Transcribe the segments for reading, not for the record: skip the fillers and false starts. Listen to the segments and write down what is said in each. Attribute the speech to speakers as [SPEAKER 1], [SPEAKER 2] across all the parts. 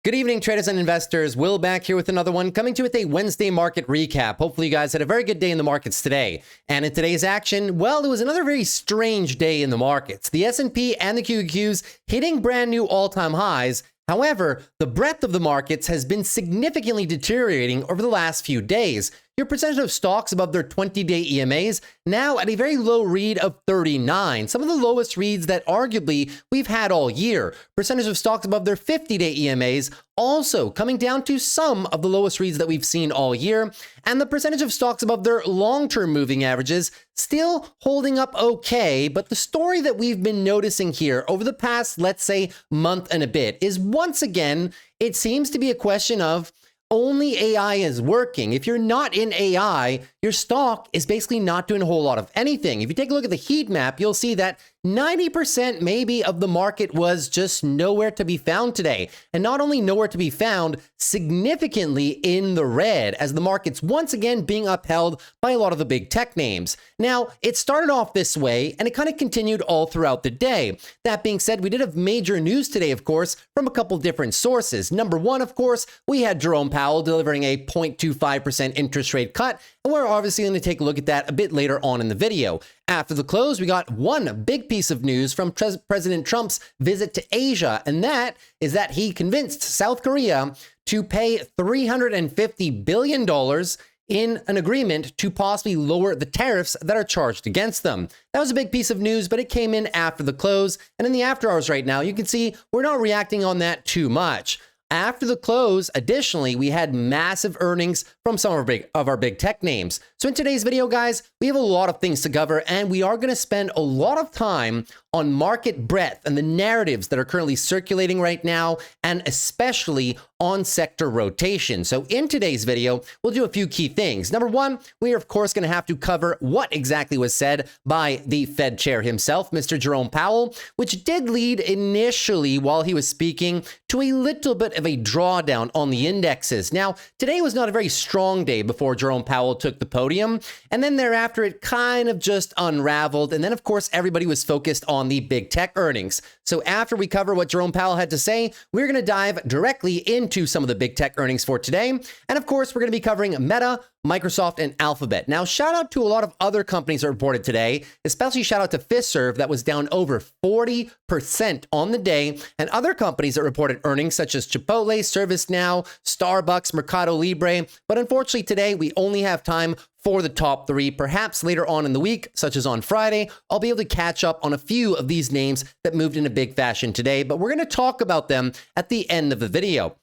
[SPEAKER 1] Good evening, traders and investors. Will back here with another one, coming to you with a Wednesday market recap. Hopefully you guys had a very good day in the markets today. And in today's action, well, it was another very strange day in the markets. The S&P and the QQQs hitting brand new all-time highs. However, the breadth of the markets has been significantly deteriorating over the last few days. Your percentage of stocks above their 20-day EMAs now at a very low read of 39, some of the lowest reads that arguably we've had all year. Percentage of stocks above their 50-day EMAs also coming down to some of the lowest reads that we've seen all year. And the percentage of stocks above their long-term moving averages still holding up okay. But the story that we've been noticing here over the past, let's say, month and a bit is once again, it seems to be a question of only AI is working. If you're not in AI, your stock is basically not doing a whole lot of anything. If you take a look at the heat map, you'll see that 90% maybe of the market was just nowhere to be found today. And not only nowhere to be found, significantly in the red, as the market's once again being upheld by a lot of the big tech names. Now, it started off this way, and it kind of continued all throughout the day. That being said, we did have major news today, of course, from a couple different sources. Number one, of course, we had Jerome Powell delivering a 0.25% interest rate cut, and we're obviously going to take a look at that a bit later on in the video. After the close, we got one big piece of news from President Trump's visit to Asia, and that is that he convinced South Korea to pay $350 billion in an agreement to possibly lower the tariffs that are charged against them. That was a big piece of news, but it came in after the close, and in the after hours right now, you can see we're not reacting on that too much. After the close, additionally, we had massive earnings from some of our big tech names. So in today's video, guys, we have a lot of things to cover, and we are going to spend a lot of time on market breadth and the narratives that are currently circulating right now, and especially on sector rotation. So in today's video, we'll do a few key things. Number one, we are of course going to have to cover what exactly was said by the Fed chair himself, Mr. Jerome Powell, which did lead initially while he was speaking to a little bit of a drawdown on the indexes. Now, today was not a very strong day before Jerome Powell took the podium, and then thereafter it kind of just unraveled, and then of course everybody was focused on the big tech earnings. So after we cover what Jerome Powell had to say, we're going to dive directly into some of the big tech earnings for today. And of course, we're going to be covering Meta, Microsoft, and Alphabet. Now, shout out to a lot of other companies that reported today, especially shout out to Fiserv that was down over 40% on the day, and other companies that reported earnings such as Chipotle, ServiceNow, Starbucks, Mercado Libre. But unfortunately today, we only have time for the top three. Perhaps later on in the week, such as on Friday, I'll be able to catch up on a few of these names that moved in a big fashion today, but we're going to talk about them at the end of the video.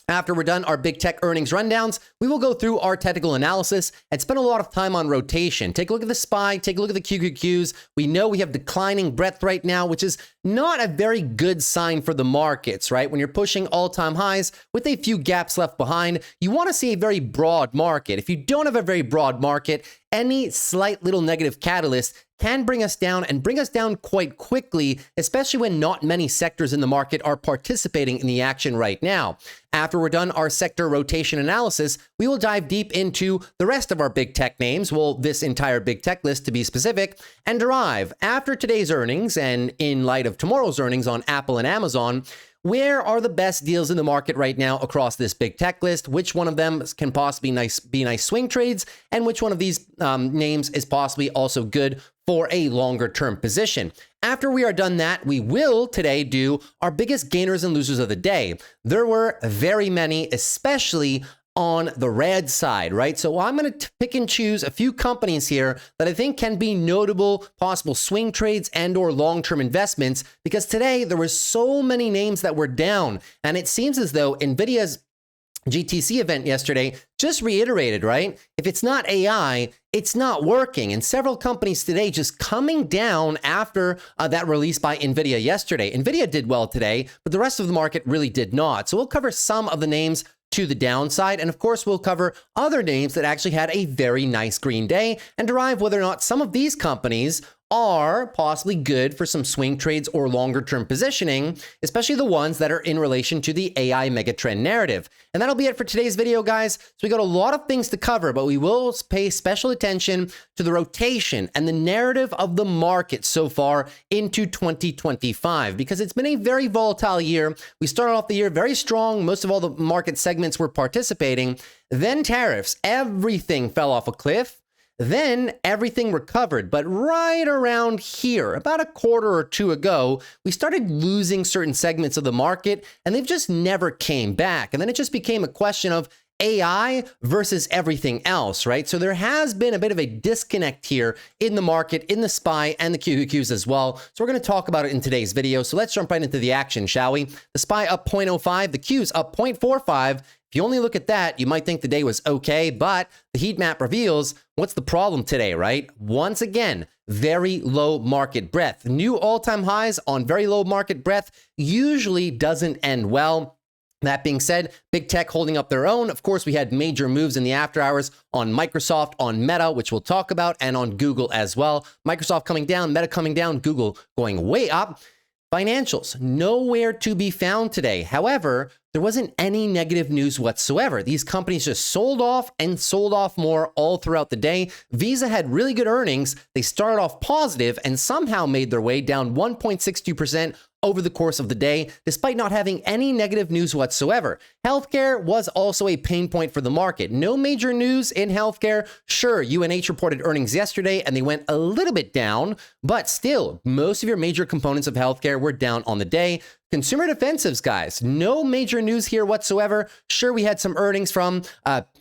[SPEAKER 1] After we're done our big tech earnings rundowns, we will go through our technical analysis and spend a lot of time on rotation. Take a look at the SPY, take a look at the QQQs. We know we have declining breadth right now, which is not a very good sign for the markets, right? When you're pushing all-time highs with a few gaps left behind, you want to see a very broad market. If you don't have a very broad market, any slight little negative catalyst can bring us down, and bring us down quite quickly, especially when not many sectors in the market are participating in the action right now. After we're done our sector rotation analysis, we will dive deep into the rest of our big tech names, well, this entire big tech list to be specific, and derive, after today's earnings and in light of tomorrow's earnings on Apple and Amazon, where are the best deals in the market right now across this big tech list? Which one of them can possibly be nice swing trades? And which one of these names is possibly also good for a longer term position? After we are done that, we will today do our biggest gainers and losers of the day. There were very many, especially on the red side, right? So I'm going to pick and choose a few companies here that I think can be notable possible swing trades and or long-term investments, because today there were so many names that were down, and it seems as though NVIDIA's GTC event yesterday just reiterated, right? If it's not AI, it's not working. And several companies today just coming down after that release by NVIDIA yesterday. NVIDIA did well today, but the rest of the market really did not. So we'll cover some of the names to the downside, and of course we'll cover other names that actually had a very nice green day and derive whether or not some of these companies are possibly good for some swing trades or longer term positioning, especially the ones that are in relation to the AI megatrend narrative. And that'll be it for today's video, guys. So we got a lot of things to cover, but we will pay special attention to the rotation and the narrative of the market so far into 2025, because it's been a very volatile year. We started off the year very strong. Most of all the market segments were participating. Then tariffs, everything fell off a cliff. Then everything recovered, but right around here, about a quarter or two ago, we started losing certain segments of the market, and they've just never came back. And then it just became a question of AI versus everything else, right? So there has been a bit of a disconnect here in the market, in the SPY and the QQQs as well. So we're going to talk about it in today's video. So let's jump right into the action, shall we? The SPY up 0.05, the Qs up 0.45. If you only look at that, you might think the day was okay, but the heat map reveals what's the problem today, right? Once again, very low market breadth. New all-time highs on very low market breadth usually doesn't end well. That being said, big tech holding up their own. Of course, we had major moves in the after hours on Microsoft, on Meta, which we'll talk about, and on Google as well. Microsoft coming down, Meta coming down, Google going way up. Financials, nowhere to be found today. However, there wasn't any negative news whatsoever. These companies just sold off and sold off more all throughout the day. Visa had really good earnings. They started off positive and somehow made their way down 1.62% over the course of the day, despite not having any negative news whatsoever. Healthcare was also a pain point for the market. No major news in healthcare. Sure, UNH reported earnings yesterday and they went a little bit down, but still, most of your major components of healthcare were down on the day. Consumer defensives, guys, no major news here whatsoever. Sure, we had some earnings from,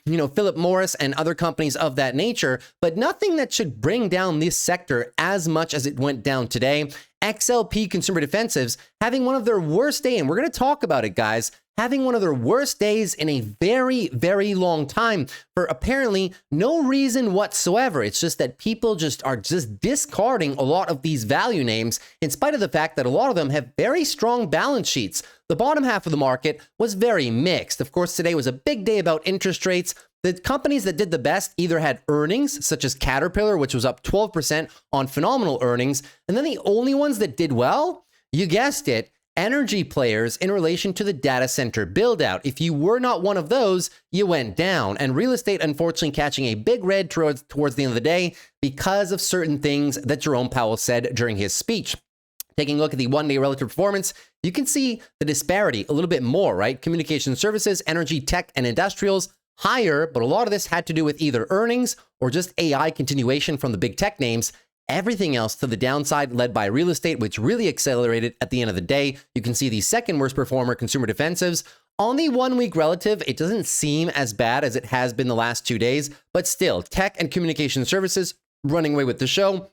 [SPEAKER 1] Philip Morris and other companies of that nature, but nothing that should bring down this sector as much as it went down today. XLP consumer defensives having one of their worst days, and we're going to talk about it, guys, having one of their worst days in a very, very long time for apparently no reason whatsoever. It's just that people are discarding a lot of these value names in spite of the fact that a lot of them have very strong balance sheets. The bottom half of the market was very mixed. Of course, today was a big day about interest rates. The companies that did the best either had earnings, such as Caterpillar, which was up 12% on phenomenal earnings. And then the only ones that did well, you guessed it, energy players in relation to the data center build out. If you were not one of those, you went down. And real estate, unfortunately, catching a big red towards the end of the day because of certain things that Jerome Powell said during his speech. Taking a look at the one-day relative performance, you can see the disparity a little bit more, right? Communication services, energy, tech, and industrials higher, but a lot of this had to do with either earnings or just AI continuation from the big tech names. Everything else to the downside led by real estate, which really accelerated at the end of the day. You can see the second worst performer, consumer defensives. On the 1 week relative, it doesn't seem as bad as it has been the last 2 days, but still, tech and communication services running away with the show.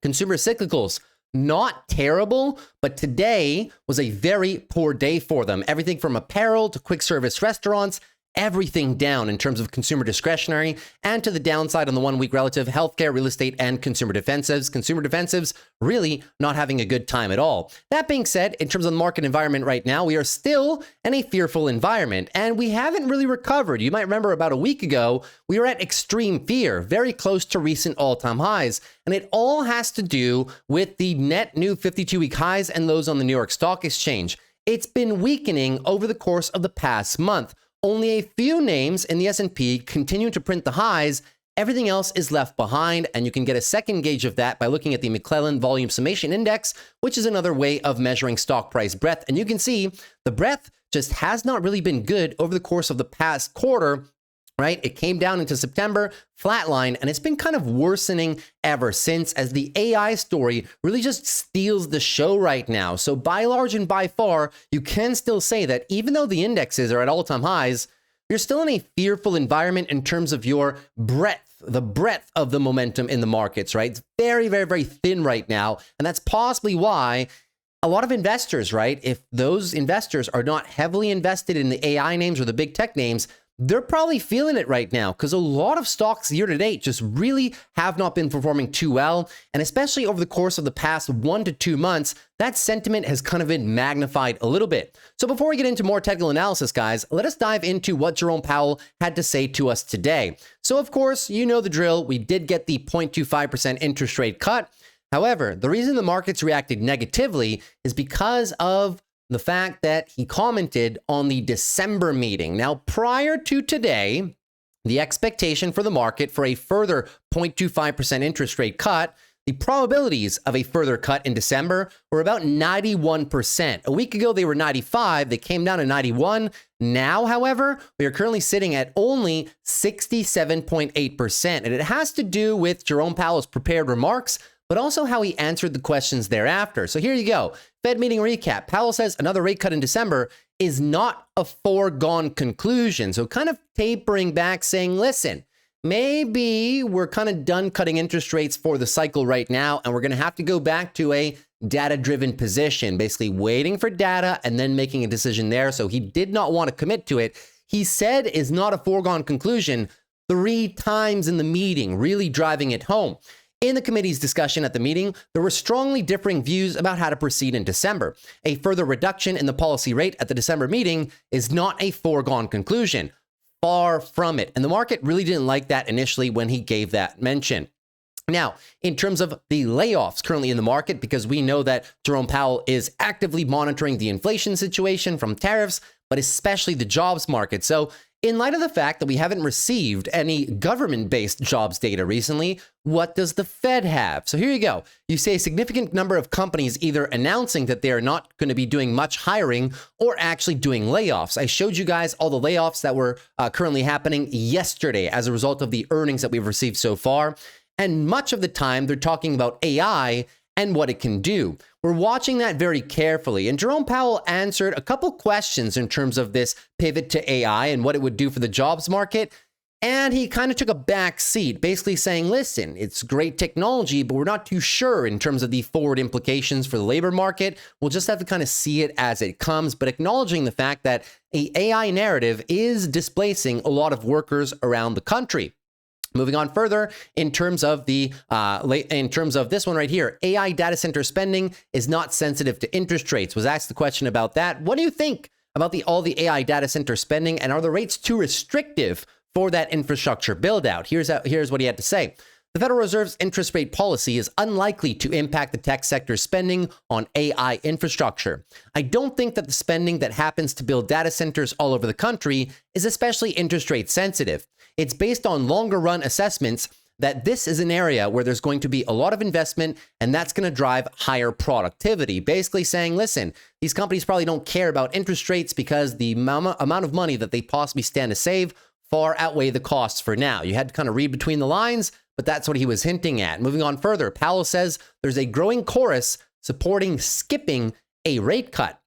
[SPEAKER 1] Consumer cyclicals, not terrible, but today was a very poor day for them. Everything from apparel to quick service restaurants, everything down in terms of consumer discretionary, and to the downside on the 1 week relative, healthcare, real estate, and consumer defensives. Consumer defensives really not having a good time at all. That being said, in terms of the market environment right now, we are still in a fearful environment, and we haven't really recovered. You might remember about a week ago, we were at extreme fear, very close to recent all-time highs, and it all has to do with the net new 52-week highs and lows on the New York Stock Exchange. It's been weakening over the course of the past month. Only a few names in the S&P continue to print the highs. Everything else is left behind, and you can get a second gauge of that by looking at the McClellan Volume Summation Index, which is another way of measuring stock price breadth. And you can see the breadth just has not really been good over the course of the past quarter, right? It came down into September, flatline, and it's been kind of worsening ever since as the AI story really just steals the show right now. So by large and by far, you can still say that even though the indexes are at all-time highs, you're still in a fearful environment in terms of your breadth, the breadth of the momentum in the markets, right? It's very, very, very thin right now. And that's possibly why a lot of investors, right? If those investors are not heavily invested in the AI names or the big tech names, they're probably feeling it right now because a lot of stocks year to date just really have not been performing too well. And especially over the course of the past 1 to 2 months, that sentiment has kind of been magnified a little bit. So before we get into more technical analysis, guys, let us dive into what Jerome Powell had to say to us today. So of course, you know the drill. We did get the 0.25% interest rate cut. However, the reason the markets reacted negatively is because of the fact that he commented on the December meeting. Now, prior to today, the expectation for the market for a further 0.25% interest rate cut, the probabilities of a further cut in December were about 91%. A week ago, they were 95. They came down to 91. Now, however, we are currently sitting at only 67.8%. And it has to do with Jerome Powell's prepared remarks, but also how he answered the questions thereafter. So here you go. Fed meeting recap. Powell says another rate cut in December is not a foregone conclusion. So kind of tapering back, saying, listen, maybe we're kind of done cutting interest rates for the cycle right now, and we're going to have to go back to a data-driven position, basically waiting for data and then making a decision there. So he did not want to commit to it. He said is not a foregone conclusion 3 times in the meeting, really driving it home. In the committee's discussion at the meeting, there were strongly differing views about how to proceed in December. A further reduction in the policy rate at the December meeting is not a foregone conclusion. Far from it. And the market really didn't like that initially when he gave that mention. Now, in terms of the layoffs currently in the market, because we know that Jerome Powell is actively monitoring the inflation situation from tariffs, but especially the jobs market. So in light of the fact that we haven't received any government-based jobs data recently, what does the Fed have? So here you go. You see a significant number of companies either announcing that they are not going to be doing much hiring or actually doing layoffs. I showed you guys all the layoffs that were currently happening yesterday as a result of the earnings that we've received so far. And much of the time, they're talking about AI and what it can do. We're watching that very carefully. And Jerome Powell answered a couple questions in terms of this pivot to AI and what it would do for the jobs market. And he kind of took a back seat, basically saying, listen, it's great technology, but we're not too sure in terms of the forward implications for the labor market. We'll just have to kind of see it as it comes, but acknowledging the fact that an AI narrative is displacing a lot of workers around the country. Moving on further, in terms of this one right here, AI data center spending is not sensitive to interest rates. Was asked the question about that. What do you think about all the AI data center spending, and are the rates too restrictive for that infrastructure build out? Here's what he had to say. The Federal Reserve's interest rate policy is unlikely to impact the tech sector's spending on AI infrastructure. I don't think that the spending that happens to build data centers all over the country is especially interest rate sensitive. It's based on longer run assessments that this is an area where there's going to be a lot of investment, and that's going to drive higher productivity. Basically saying, listen, these companies probably don't care about interest rates because the amount of money that they possibly stand to save far outweigh the costs for now. You had to kind of read between the lines, but that's what he was hinting at. Moving on further, Powell says there's a growing chorus supporting skipping a rate cut.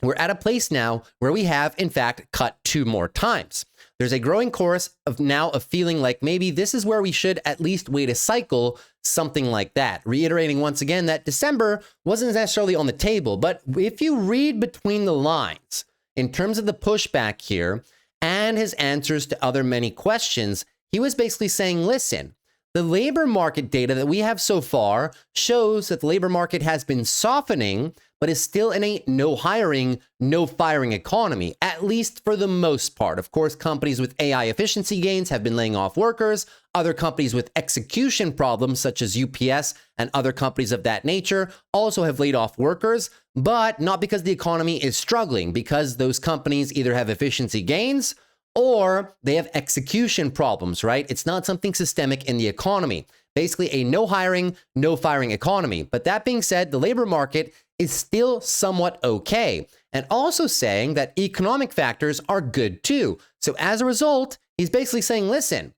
[SPEAKER 1] We're at a place now where we have, in fact, cut 2 more times. There's a growing chorus of feeling like maybe this is where we should at least wait a cycle, something like that. Reiterating once again that December wasn't necessarily on the table, but if you read between the lines in terms of the pushback here and his answers to other many questions, he was basically saying, listen, the labor market data that we have so far shows that the labor market has been softening, but is still in a no hiring, no firing economy, at least for the most part. Of course, companies with AI efficiency gains have been laying off workers. Other companies with execution problems, such as UPS and other companies of that nature, also have laid off workers, but not because the economy is struggling, because those companies either have efficiency gains or they have execution problems, right? It's not something systemic in the economy. Basically a no hiring, no firing economy. But that being said, the labor market is still somewhat okay. And also saying that economic factors are good too. So as a result, he's basically saying, listen,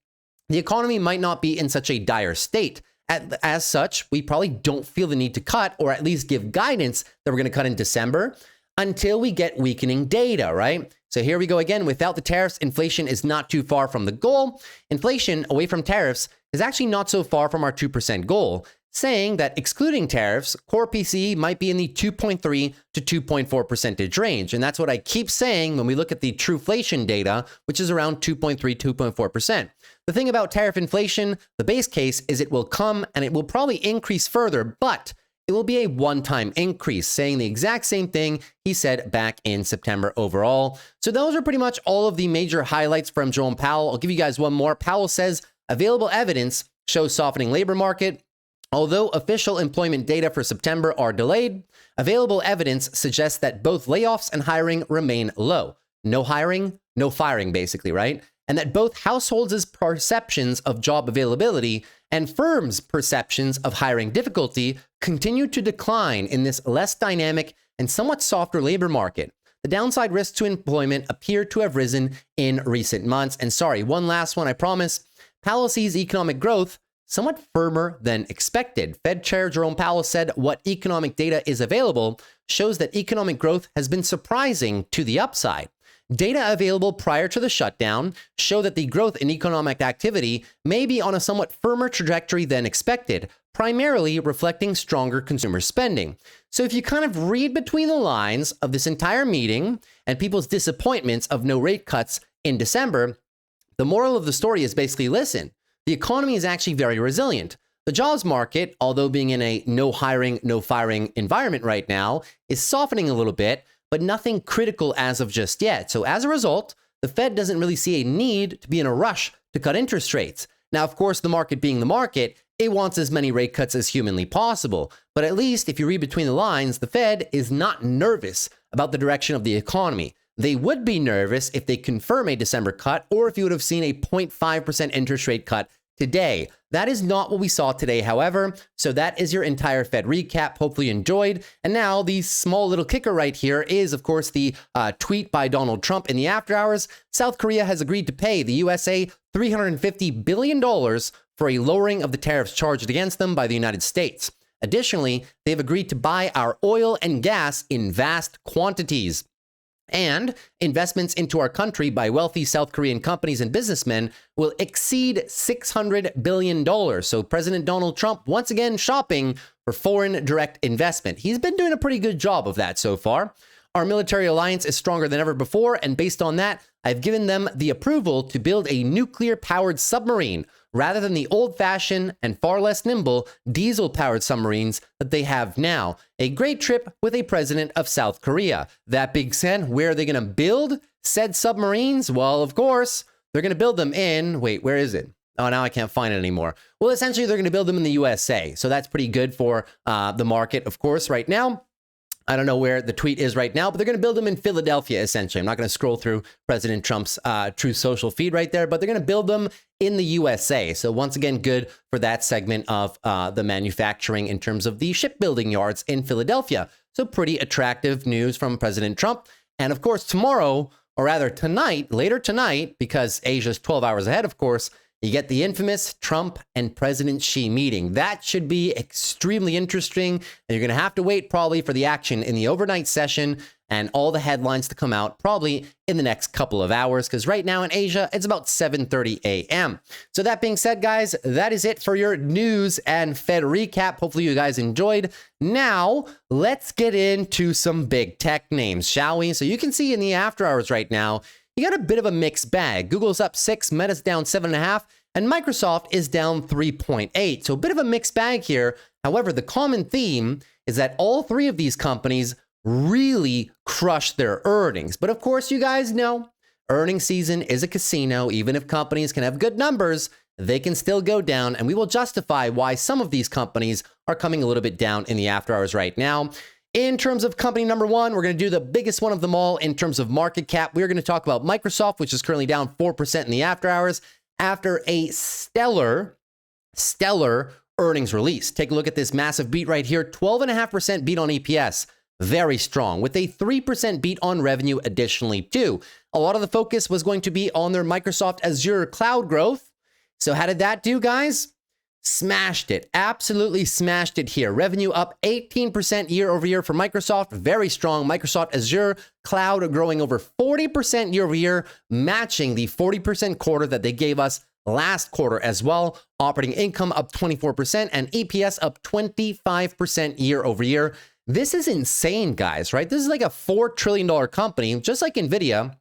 [SPEAKER 1] the economy might not be in such a dire state. As such, we probably don't feel the need to cut, or at least give guidance that we're going to cut in December until we get weakening data, right? So here we go again. Without the tariffs, inflation is not too far from the goal. Inflation away from tariffs is actually not so far from our 2% goal, saying that excluding tariffs, core PCE might be in the 2.3 to 2.4% range. And that's what I keep saying when we look at the truflation data, which is around 2.3, 2.4%. The thing about tariff inflation, the base case is it will come and it will probably increase further, but it will be a one-time increase, saying the exact same thing he said back in September overall. So those are pretty much all of the major highlights from Jerome Powell. I'll give you guys one more. Powell says available evidence shows softening labor market. Although official employment data for September are delayed, available evidence suggests that both layoffs and hiring remain low. No hiring, no firing, basically, right? And that both households' perceptions of job availability and firms' perceptions of hiring difficulty continue to decline in this less dynamic and somewhat softer labor market. The downside risks to employment appear to have risen in recent months. And sorry, one last one, I promise. Powell sees economic growth somewhat firmer than expected. Fed Chair Jerome Powell said what economic data is available shows that economic growth has been surprising to the upside. Data available prior to the shutdown show that the growth in economic activity may be on a somewhat firmer trajectory than expected, primarily reflecting stronger consumer spending. So if you kind of read between the lines of this entire meeting and people's disappointments of no rate cuts in December, the moral of the story is basically, listen, the economy is actually very resilient. The jobs market, although being in a no hiring, no firing environment right now, is softening a little bit, but nothing critical as of just yet. So as a result, the Fed doesn't really see a need to be in a rush to cut interest rates. Now, of course, the market being the market, it wants as many rate cuts as humanly possible. But at least if you read between the lines, the Fed is not nervous about the direction of the economy. They would be nervous if they confirm a December cut or if you would have seen a 0.5% interest rate cut today. That is not what we saw today, however. So that is your entire Fed recap. Hopefully you enjoyed. And now the small little kicker right here is, of course, the tweet by Donald Trump in the after hours. South Korea has agreed to pay the USA $350 billion for a lowering of the tariffs charged against them by the United States. Additionally, they've agreed to buy our oil and gas in vast quantities. And investments into our country by wealthy South Korean companies and businessmen will exceed $600 billion. So President Donald Trump, once again, shopping for foreign direct investment. He's been doing a pretty good job of that so far. Our military alliance is stronger than ever before, and based on that, I've given them the approval to build a nuclear-powered submarine rather than the old-fashioned and far less nimble diesel-powered submarines that they have now. A great trip with a president of South Korea. That being said, where are they going to build said submarines? Well, of course, they're going to build them in... Wait, where is it? Oh, now I can't find it anymore. Well, essentially, they're going to build them in the USA. So that's pretty good for the market, of course, right now. I don't know where the tweet is right now, but they're going to build them in Philadelphia, essentially. I'm not going to scroll through President Trump's Truth Social feed right there, but they're going to build them in the USA. So once again, good for that segment of the manufacturing in terms of the shipbuilding yards in Philadelphia. So pretty attractive news from President Trump. And of course, tomorrow, or rather tonight, later tonight, because Asia's 12 hours ahead, of course, you get the infamous Trump and President Xi meeting. That should be extremely interesting. And you're going to have to wait probably for the action in the overnight session and all the headlines to come out probably in the next couple of hours. Because right now in Asia, it's about 7:30 a.m. So that being said, guys, that is it for your news and Fed recap. Hopefully you guys enjoyed. Now, let's get into some big tech names, shall we? So you can see in the after hours right now, you got a bit of a mixed bag. Google's up 6, Meta's down 7.5, and Microsoft is down 3.8. So a bit of a mixed bag here. However, the common theme is that all three of these companies really crushed their earnings. But of course, you guys know earnings season is a casino. Even if companies can have good numbers, they can still go down. And we will justify why some of these companies are coming a little bit down in the after hours right now. In terms of company number one, we're going to do the biggest one of them all in terms of market cap. We're going to talk about Microsoft, which is currently down 4% in the after hours after a stellar earnings release. Take a look at this massive beat right here. 12.5% beat on EPS. Very strong, with a 3% beat on revenue additionally too. A lot of the focus was going to be on their Microsoft Azure cloud growth. So how did that do, guys? Smashed it. Absolutely smashed it here. Revenue up 18% year over year for Microsoft. Very strong. Microsoft Azure cloud growing over 40% year over year, matching the 40% quarter that they gave us last quarter as well. Operating income up 24% and EPS up 25% year over year. This is insane, guys, right? This is like a $4 trillion company, just like NVIDIA,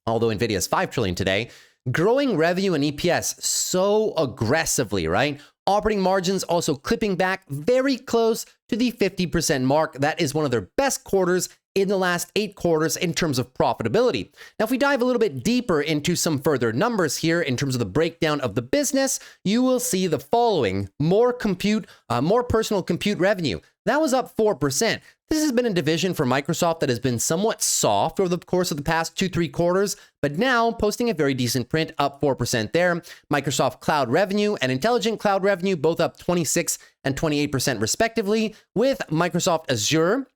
[SPEAKER 1] although NVIDIA is $5 trillion today, growing revenue and EPS so aggressively, right? Operating margins also clipping back very close to the 50% mark. That is one of their best quarters in the last 8 quarters in terms of profitability. Now, if we dive a little bit deeper into some further numbers here in terms of the breakdown of the business, you will see the following: more personal compute revenue. That was up 4%. This has been a division for Microsoft that has been somewhat soft over the course of the past 2-3 quarters, but now posting a very decent print, up 4% there. Microsoft Cloud revenue and Intelligent Cloud revenue both up 26 and 28% respectively, with Microsoft Azure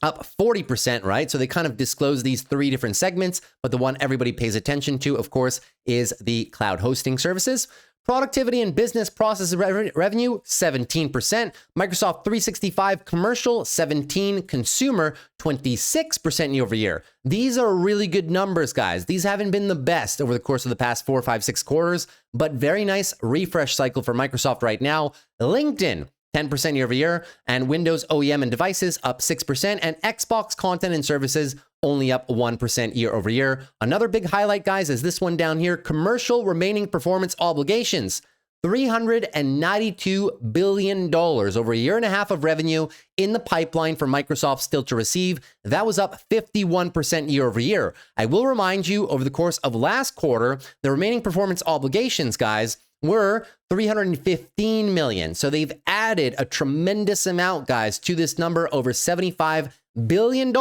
[SPEAKER 1] up 40%, right? So they kind of disclose these 3 different segments, but the one everybody pays attention to, of course, is the cloud hosting services. Productivity and business process revenue, 17%. Microsoft 365 commercial, 17%. Consumer, 26% year over year. These are really good numbers, guys. These haven't been the best over the course of the past 4, 5, 6 quarters, but very nice refresh cycle for Microsoft right now. LinkedIn, 10% year over year, and Windows OEM and devices up 6%, and Xbox content and services only up 1% year over year. Another big highlight, guys, is this one down here: commercial remaining performance obligations. $392 billion, over a year and a half of revenue in the pipeline for Microsoft still to receive. That was up 51% year over year. I will remind you, over the course of last quarter, the remaining performance obligations, guys, were 315 million. So they've added a tremendous amount, guys, to this number, over $75 billion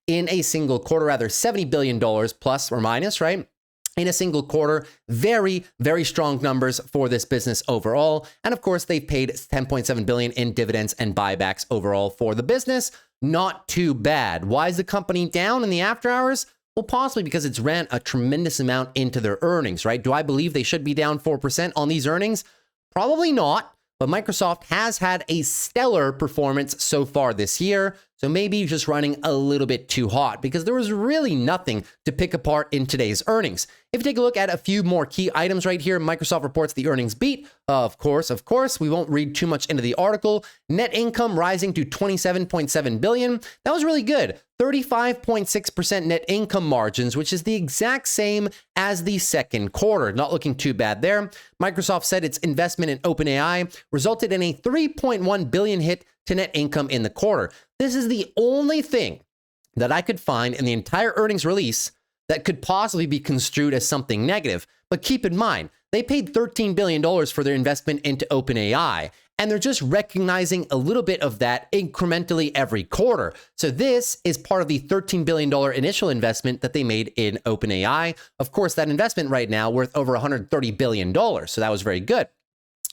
[SPEAKER 1] in a single quarter, rather $70 billion plus or minus, right? In a single quarter. Very, very strong numbers for this business overall. And of course, they've paid $10.7 billion in dividends and buybacks overall for the business. Not too bad. Why is the company down in the after hours? Well, possibly because it's ran a tremendous amount into their earnings, right? Do I believe they should be down 4% on these earnings? Probably not, but Microsoft has had a stellar performance so far this year. So maybe just running a little bit too hot, because there was really nothing to pick apart in today's earnings. If you take a look at a few more key items right here, Microsoft reports the earnings beat. Of course, we won't read too much into the article. Net income rising to $27.7 billion. That was really good. 35.6% net income margins, which is the exact same as the second quarter. Not looking too bad there. Microsoft said its investment in OpenAI resulted in a $3.1 billion hit to net income in the quarter. This is the only thing that I could find in the entire earnings release that could possibly be construed as something negative. But keep in mind, they paid $13 billion for their investment into OpenAI, and they're just recognizing a little bit of that incrementally every quarter. So this is part of the $13 billion initial investment that they made in OpenAI. Of course, that investment right now worth over $130 billion. So that was very good.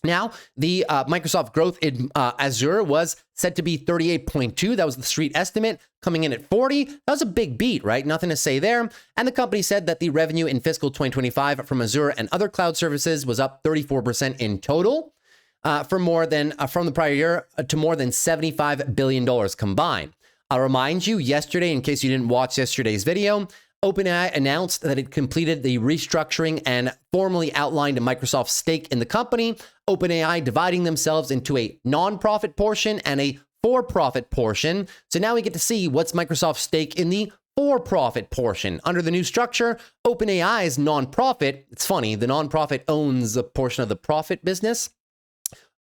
[SPEAKER 1] Now, the Microsoft growth in Azure was said to be 38.2. That was the street estimate, coming in at 40. That was a big beat, right? Nothing to say there. And the company said that the revenue in fiscal 2025 from Azure and other cloud services was up 34% in total, from the prior year to more than $75 billion combined. I'll remind you, yesterday, in case you didn't watch yesterday's video, OpenAI announced that it completed the restructuring and formally outlined Microsoft's stake in the company, OpenAI dividing themselves into a non-profit portion and a for-profit portion. So now we get to see what's Microsoft's stake in the for-profit portion. Under the new structure, OpenAI is non-profit. It's funny, the non-profit owns a portion of the profit business.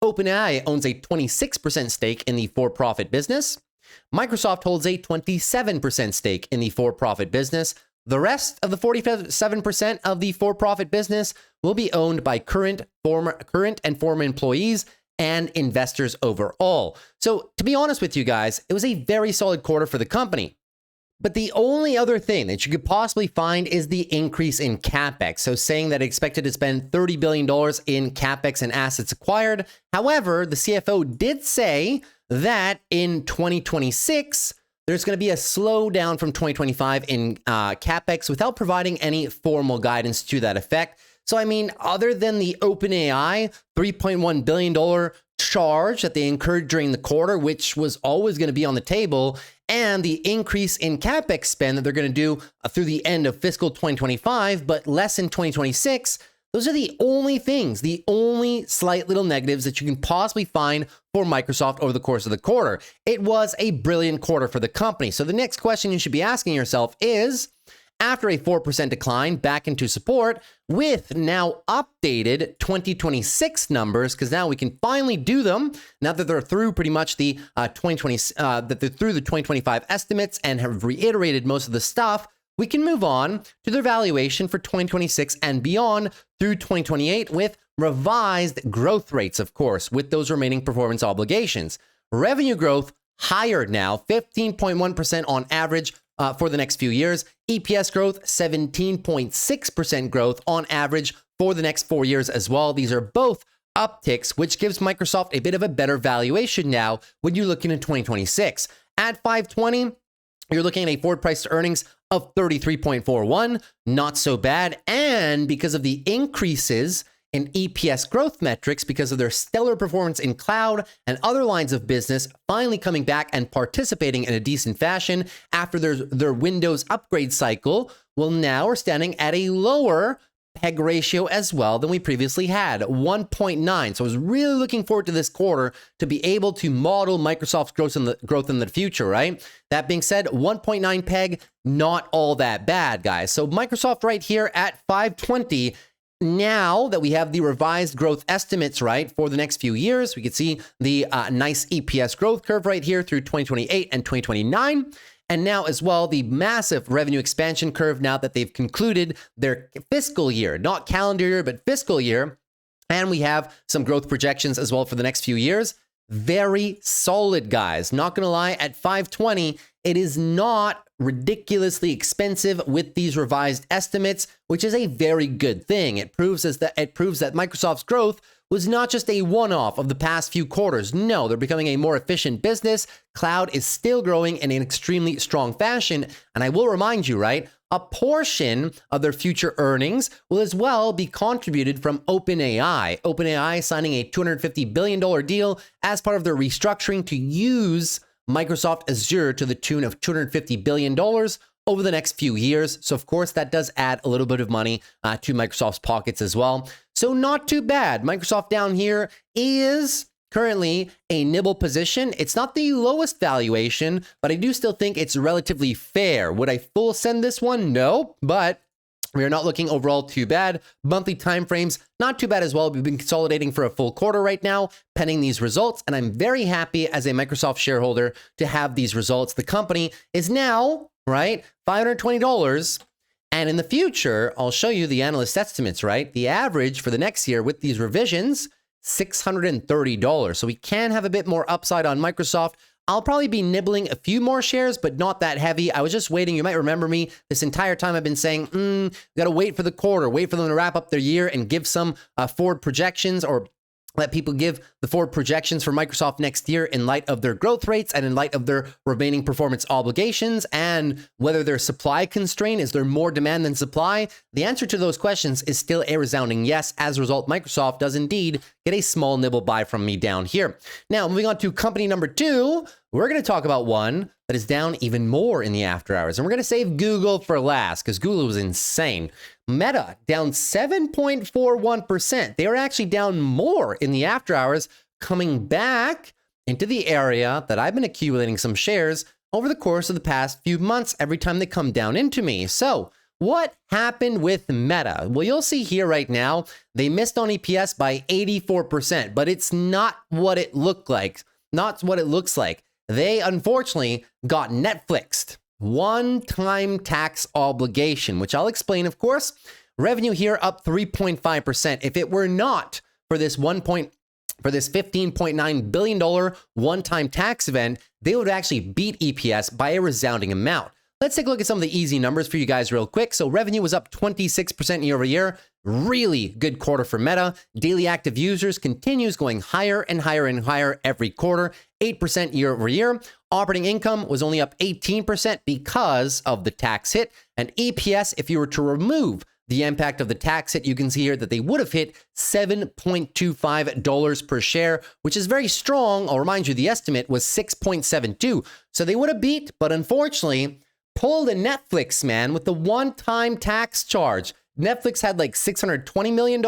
[SPEAKER 1] OpenAI owns a 26% stake in the for-profit business. Microsoft holds a 27% stake in the for-profit business. The rest of the 47% of the for-profit business will be owned by current and former employees and investors overall. So to be honest with you guys, it was a very solid quarter for the company. But the only other thing that you could possibly find is the increase in CapEx. So saying that it expected to spend $30 billion in CapEx and assets acquired. However, the CFO did say that in 2026, there's going to be a slowdown from 2025 in CapEx without providing any formal guidance to that effect. So, I mean, other than the OpenAI $3.1 billion charge that they incurred during the quarter, which was always going to be on the table, and the increase in CapEx spend that they're going to do through the end of fiscal 2025, but less in 2026, those are the only things, the only slight little negatives that you can possibly find for Microsoft over the course of the quarter. It was a brilliant quarter for the company. So the next question you should be asking yourself is, after a 4% decline back into support with now updated 2026 numbers, because now we can finally do them now that they're through pretty much the 2025 estimates and have reiterated most of the stuff. We can move on to their valuation for 2026 and beyond through 2028 with revised growth rates, of course, with those remaining performance obligations. Revenue growth higher now, 15.1% on average for the next few years. EPS growth, 17.6% growth on average for the next 4 years as well. These are both upticks, which gives Microsoft a bit of a better valuation now when you're looking at 2026. At $520, you're looking at a forward price to earnings of 33.41, not so bad. And because of the increases in EPS growth metrics, because of their stellar performance in cloud and other lines of business finally coming back and participating in a decent fashion after their Windows upgrade cycle, well, now we're standing at a lower PEG ratio as well than we previously had, 1.9. So I was really looking forward to this quarter to be able to model Microsoft's growth in the future, right? That being said, 1.9 PEG, not all that bad, guys. So Microsoft right here at 520. Now that we have the revised growth estimates, right, for the next few years, we can see the nice EPS growth curve right here through 2028 and 2029. And now as well, the massive revenue expansion curve now that they've concluded their fiscal year, not calendar year, but fiscal year. And we have some growth projections as well for the next few years. Very solid, guys. Not going to lie, at 520, it is not ridiculously expensive with these revised estimates, which is a very good thing. It proves that Microsoft's growth was not just a one-off of the past few quarters. No, they're becoming a more efficient business. Cloud is still growing in an extremely strong fashion. And I will remind you, right, a portion of their future earnings will as well be contributed from OpenAI. OpenAI signing a $250 billion deal as part of their restructuring to use Microsoft Azure to the tune of $250 billion over the next few years. So of course, that does add a little bit of money to Microsoft's pockets as well. So not too bad. Microsoft down here is currently a nibble position. It's not the lowest valuation, but I do still think it's relatively fair. Would I full send this one? No, but we are not looking overall too bad. Monthly timeframes, not too bad as well. We've been consolidating for a full quarter right now, pending these results. And I'm very happy as a Microsoft shareholder to have these results. The company is now, right, $520. And in the future, I'll show you the analyst estimates, right? The average for the next year with these revisions, $630. So we can have a bit more upside on Microsoft. I'll probably be nibbling a few more shares, but not that heavy. I was just waiting. You might remember me this entire time. I've been saying, we got to wait for the quarter, wait for them to wrap up their year and give some forward projections, or let people give the forward projections for Microsoft next year in light of their growth rates and in light of their remaining performance obligations and whether they're supply constrained. Is there more demand than supply? The answer to those questions is still a resounding yes. As a result, Microsoft does indeed get a small nibble buy from me down here. Now, moving on to company number 2, we're going to talk about one that is down even more in the after hours. And we're going to save Google for last because Google was insane. Meta down 7.41%. They are actually down more in the after hours, coming back into the area that I've been accumulating some shares over the course of the past few months every time they come down into me. So what happened with Meta? Well, you'll see here right now, they missed on EPS by 84%, but it's not what it looked like. Not what it looks like. They unfortunately got Netflixed. One-time tax obligation, which I'll explain, of course. Revenue here up 3.5%. If it were not for this $15.9 billion one-time tax event, they would actually beat EPS by a resounding amount. Let's take a look at some of the easy numbers for you guys real quick. So revenue was up 26% year over year. Really good quarter for Meta. Daily active users continues going higher and higher and higher every quarter, 8% year over year. Operating income was only up 18% because of the tax hit. And EPS, if you were to remove the impact of the tax hit, you can see here that they would have hit $7.25 per share, which is very strong. I'll remind you, the estimate was 6.72. So they would have beat, but unfortunately, pulled a Netflix, man, with the one-time tax charge. Netflix had like $620 million,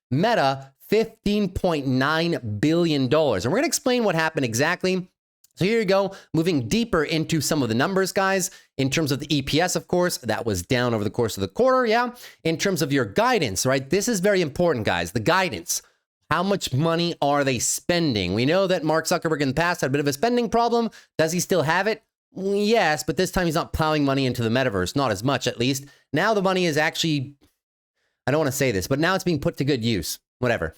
[SPEAKER 1] Meta $15.9 billion. And we're going to explain what happened exactly So here you go, moving deeper into some of the numbers, guys. In terms of the EPS, of course, that was down over the course of the quarter, yeah. In terms of your guidance, right? This is very important, guys. The guidance. How much money are they spending? We know that Mark Zuckerberg in the past had a bit of a spending problem. Does he still have it? Yes, but this time he's not plowing money into the metaverse, not as much at least. Now the money is actually, I don't want to say this, but now it's being put to good use. Whatever.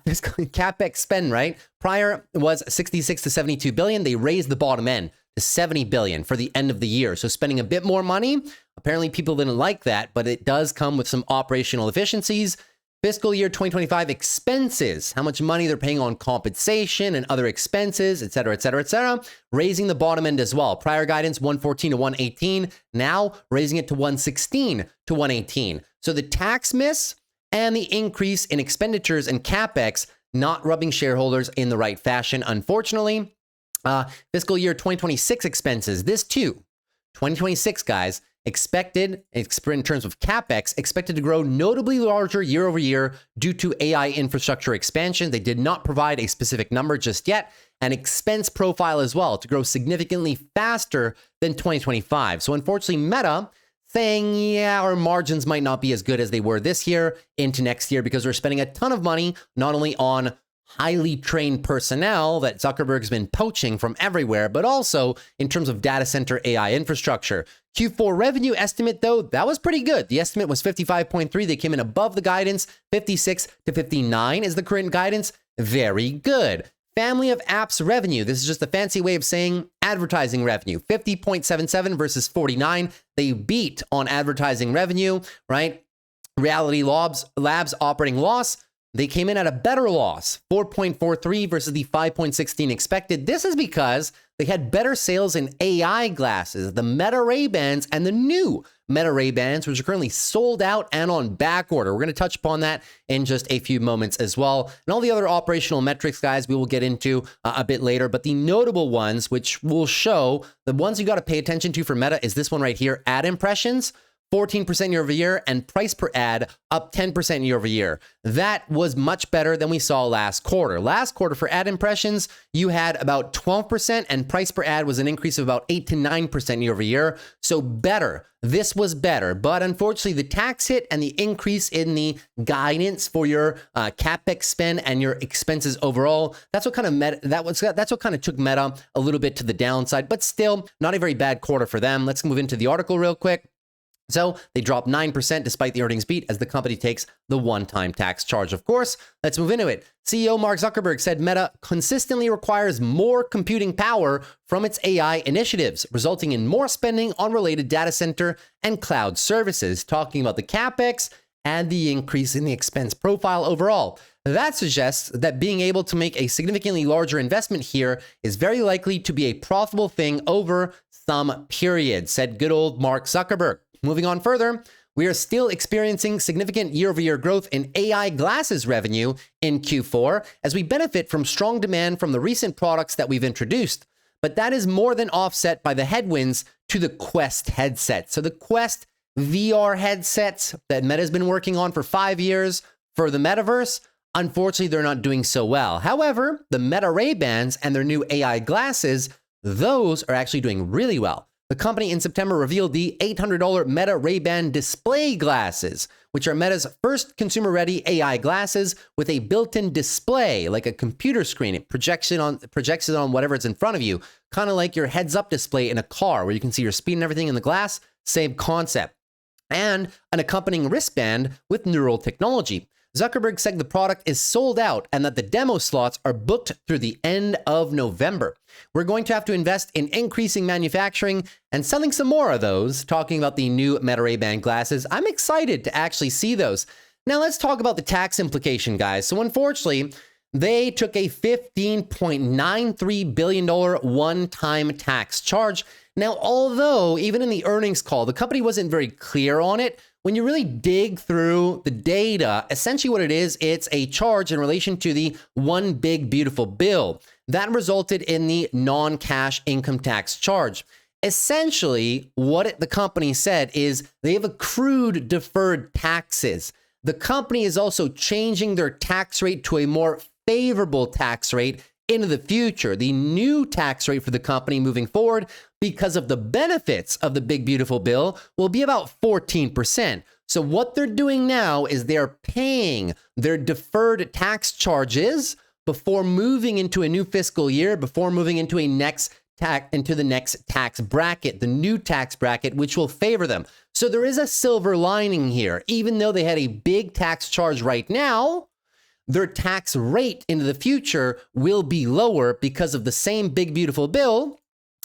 [SPEAKER 1] Fiscal CapEx spend, right? Prior was 66 to 72 billion. They raised the bottom end to 70 billion for the end of the year. So spending a bit more money. Apparently people didn't like that, but it does come with some operational efficiencies. Fiscal year 2025 expenses, how much money they're paying on compensation and other expenses, et cetera, et cetera, et cetera. Raising the bottom end as well. Prior guidance, 114 to 118. Now raising it to 116 to 118. So the tax miss and the increase in expenditures and CapEx not rubbing shareholders in the right fashion, unfortunately. Fiscal year 2026 expenses, this too, 2026, guys, expected, in terms of CapEx, expected to grow notably larger year over year due to AI infrastructure expansion. They did not provide a specific number just yet. An expense profile as well to grow significantly faster than 2025. So unfortunately, Meta saying, yeah, our margins might not be as good as they were this year into next year because we're spending a ton of money, not only on highly trained personnel that Zuckerberg's been poaching from everywhere, but also in terms of data center AI infrastructure. Q4 revenue estimate, though, that was pretty good. The estimate was 55.3. They came in above the guidance. 56 to 59 is the current guidance. Very good. Family of apps revenue. This is just a fancy way of saying advertising revenue. 50.77 versus 49. They beat on advertising revenue, right? Reality Labs operating loss. They came in at a better loss, 4.43 versus the 5.16 expected. This is because they had better sales in AI glasses, the Meta Ray-Bans and the new Meta Ray-Bans, which are currently sold out and on back order. We're going to touch upon that in just a few moments as well. And all the other operational metrics, guys, we will get into a bit later. But the notable ones, which will show, the ones you got to pay attention to for Meta is this one right here, ad impressions. 14% year over year, and price per ad up 10% year over year. That was much better than we saw last quarter. Last quarter for ad impressions, you had about 12%, and price per ad was an increase of about 8 to 9% year over year. So better. This was better, but unfortunately the tax hit and the increase in the guidance for your CapEx spend and your expenses overall, that's what kind of took Meta a little bit to the downside, but still not a very bad quarter for them. Let's move into the article real quick. So they dropped 9% despite the earnings beat as the company takes the one-time tax charge, of course. Let's move into it. CEO Mark Zuckerberg said Meta consistently requires more computing power from its AI initiatives, resulting in more spending on related data center and cloud services, talking about the CapEx and the increase in the expense profile overall. That suggests that being able to make a significantly larger investment here is very likely to be a profitable thing over some period, said good old Mark Zuckerberg. Moving on further, we are still experiencing significant year-over-year growth in AI glasses revenue in Q4 as we benefit from strong demand from the recent products that we've introduced. But that is more than offset by the headwinds to the Quest headset. So the Quest VR headsets that Meta's been working on for 5 years for the metaverse, unfortunately, they're not doing so well. However, the Meta Ray-Bans and their new AI glasses, those are actually doing really well. The company in September revealed the $800 Meta Ray-Ban display glasses, which are Meta's first consumer-ready AI glasses with a built-in display, like a computer screen. It projects it on whatever is in front of you, kind of like your heads-up display in a car where you can see your speed and everything in the glass. Same concept. And an accompanying wristband with neural technology. Zuckerberg said the product is sold out and that the demo slots are booked through the end of November. We're going to have to invest in increasing manufacturing and selling some more of those, talking about the new Meta Ray-Ban glasses. I'm excited to actually see those. Now let's talk about the tax implication, guys. So unfortunately, they took a $15.93 billion one-time tax charge. Now, although even in the earnings call, the company wasn't very clear on it, when you really dig through the data, essentially what it is, it's a charge in relation to the one big beautiful bill. That resulted in the non-cash income tax charge. Essentially, what the company said is they have accrued deferred taxes. The company is also changing their tax rate to a more favorable tax rate into the future, the new tax rate for the company moving forward because of the benefits of the big beautiful bill will be about 14%. So what they're doing now is they're paying their deferred tax charges before moving into a new fiscal year, before moving into the next tax bracket, the new tax bracket, which will favor them. So there is a silver lining here. Even though they had a big tax charge right now, their tax rate into the future will be lower because of the same big beautiful bill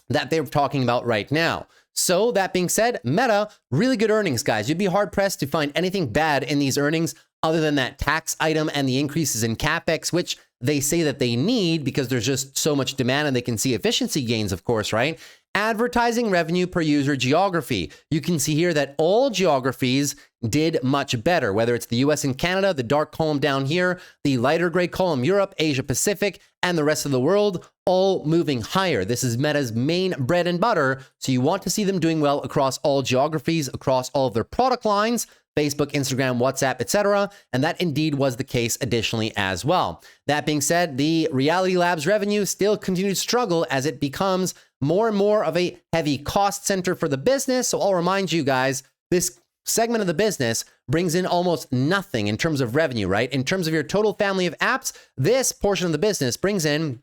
[SPEAKER 1] that they're talking about right now. So that being said, Meta, really good earnings, guys. You'd be hard pressed to find anything bad in these earnings other than that tax item and the increases in CapEx, which they say that they need because there's just so much demand and they can see efficiency gains, of course, right? Advertising revenue per user geography. You can see here that all geographies did much better, whether it's the US and Canada, the dark column down here, the lighter gray column, Europe, Asia Pacific, and the rest of the world, all moving higher. This is Meta's main bread and butter. So you want to see them doing well across all geographies, across all of their product lines, Facebook, Instagram, WhatsApp, etc. And that indeed was the case additionally as well. That being said, the Reality Labs revenue still continues to struggle as it becomes more and more of a heavy cost center for the business. So I'll remind you guys, this segment of the business brings in almost nothing in terms of revenue, right? In terms of your total family of apps, this portion of the business brings in,